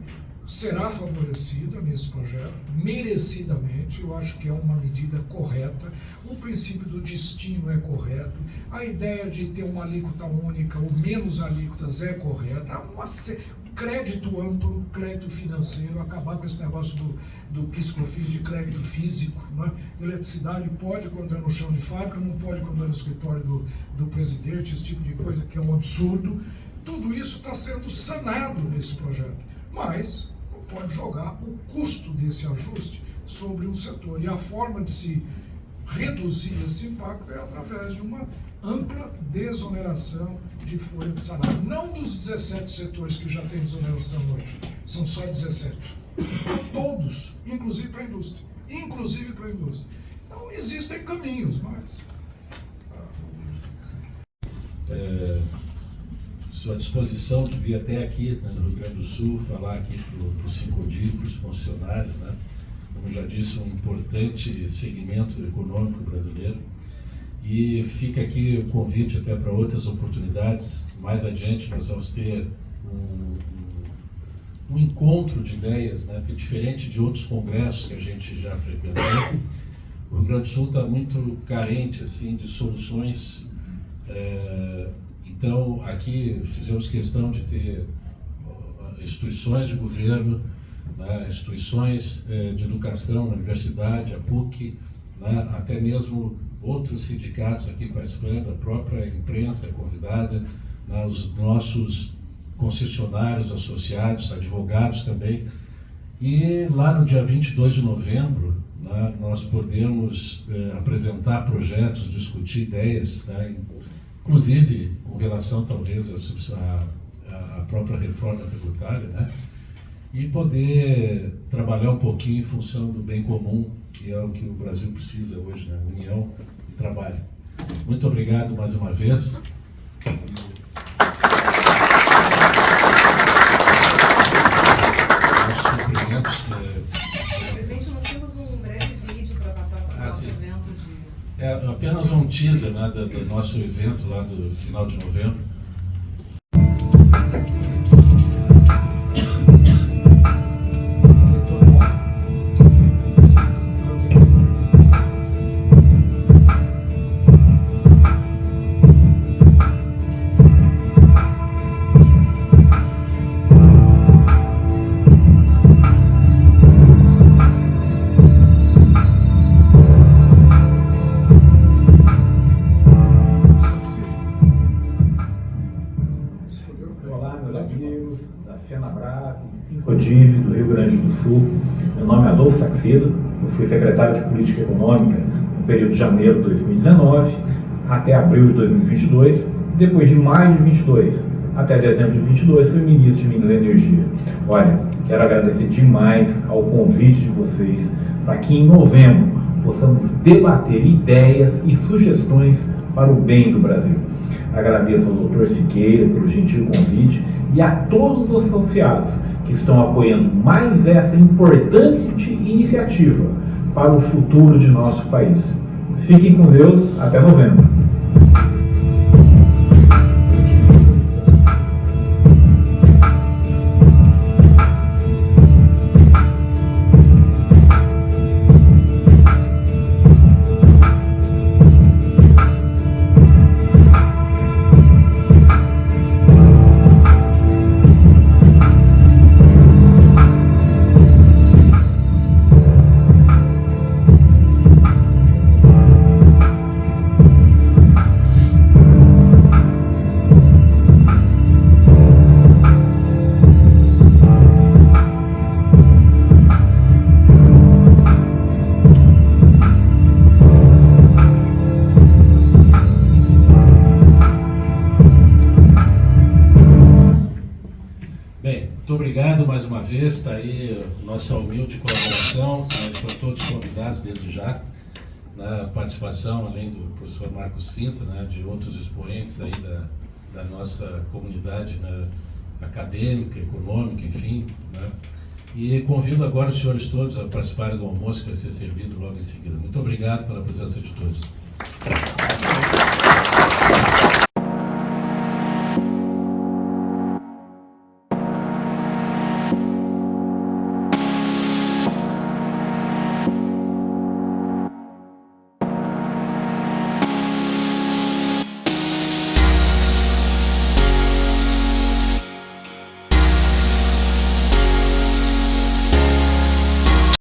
será favorecida nesse projeto, merecidamente. Eu acho que é uma medida correta, o princípio do destino é correto, a ideia de ter uma alíquota única ou menos alíquotas é correta, crédito amplo, crédito financeiro, acabar com esse negócio do PIS/COFINS de crédito físico, né? Eletricidade pode quando é no chão de fábrica, não pode quando é no escritório do presidente, esse tipo de coisa que é um absurdo. Tudo isso está sendo sanado nesse projeto, mas não pode jogar o custo desse ajuste sobre um setor. E a forma de se reduzir esse impacto é através de uma ampla desoneração de folha de salário. Não dos 17 setores que já têm desoneração hoje, são só 17. Todos, inclusive para a indústria. Inclusive para a indústria. Então, existem caminhos, mas... Sua disposição de vir até aqui, né, no Rio Grande do Sul, falar aqui para o Sincodi, para os funcionários, né? Como já disse, um importante segmento econômico brasileiro. E fica aqui o convite até para outras oportunidades. Mais adiante nós vamos ter um encontro de ideias, né? Porque diferente de outros congressos que a gente já frequentou, o Rio Grande do Sul está muito carente assim, de soluções. Então, aqui fizemos questão de ter instituições de governo, né, instituições de educação, a universidade, a PUC, né, até mesmo outros sindicatos aqui participando, a própria imprensa é convidada, né, os nossos concessionários associados, advogados também. E lá no dia 22 de novembro, né, nós podemos apresentar projetos, discutir ideias, né, inclusive com relação talvez à própria reforma tributária, né? E poder trabalhar um pouquinho em função do bem comum, que é o que o Brasil precisa hoje, né? União e trabalho. Muito obrigado mais uma vez. Nossos cumprimentos. Presidente, nós temos um breve vídeo para passar sobre o nosso evento de... É apenas um teaser, né, do nosso evento lá do final de novembro. Arnolfo Saxedo, eu fui secretário de Política Econômica no período de janeiro de 2019 até abril de 2022, depois de maio de 22 até dezembro de 22 fui ministro de Minas e Energia. Olha, quero agradecer demais ao convite de vocês para que em novembro possamos debater ideias e sugestões para o bem do Brasil. Agradeço ao Dr. Siqueira pelo gentil convite e a todos os associados que estão apoiando mais essa importante iniciativa para o futuro de nosso país. Fiquem com Deus, até novembro. Obrigado mais uma vez, está aí nossa humilde colaboração, estão todos convidados desde já, na participação, além do professor Marcos Cintra, né, de outros expoentes aí da nossa comunidade, né, acadêmica, econômica, enfim, né, e convido agora os senhores todos a participarem do almoço que vai ser servido logo em seguida. Muito obrigado pela presença de todos.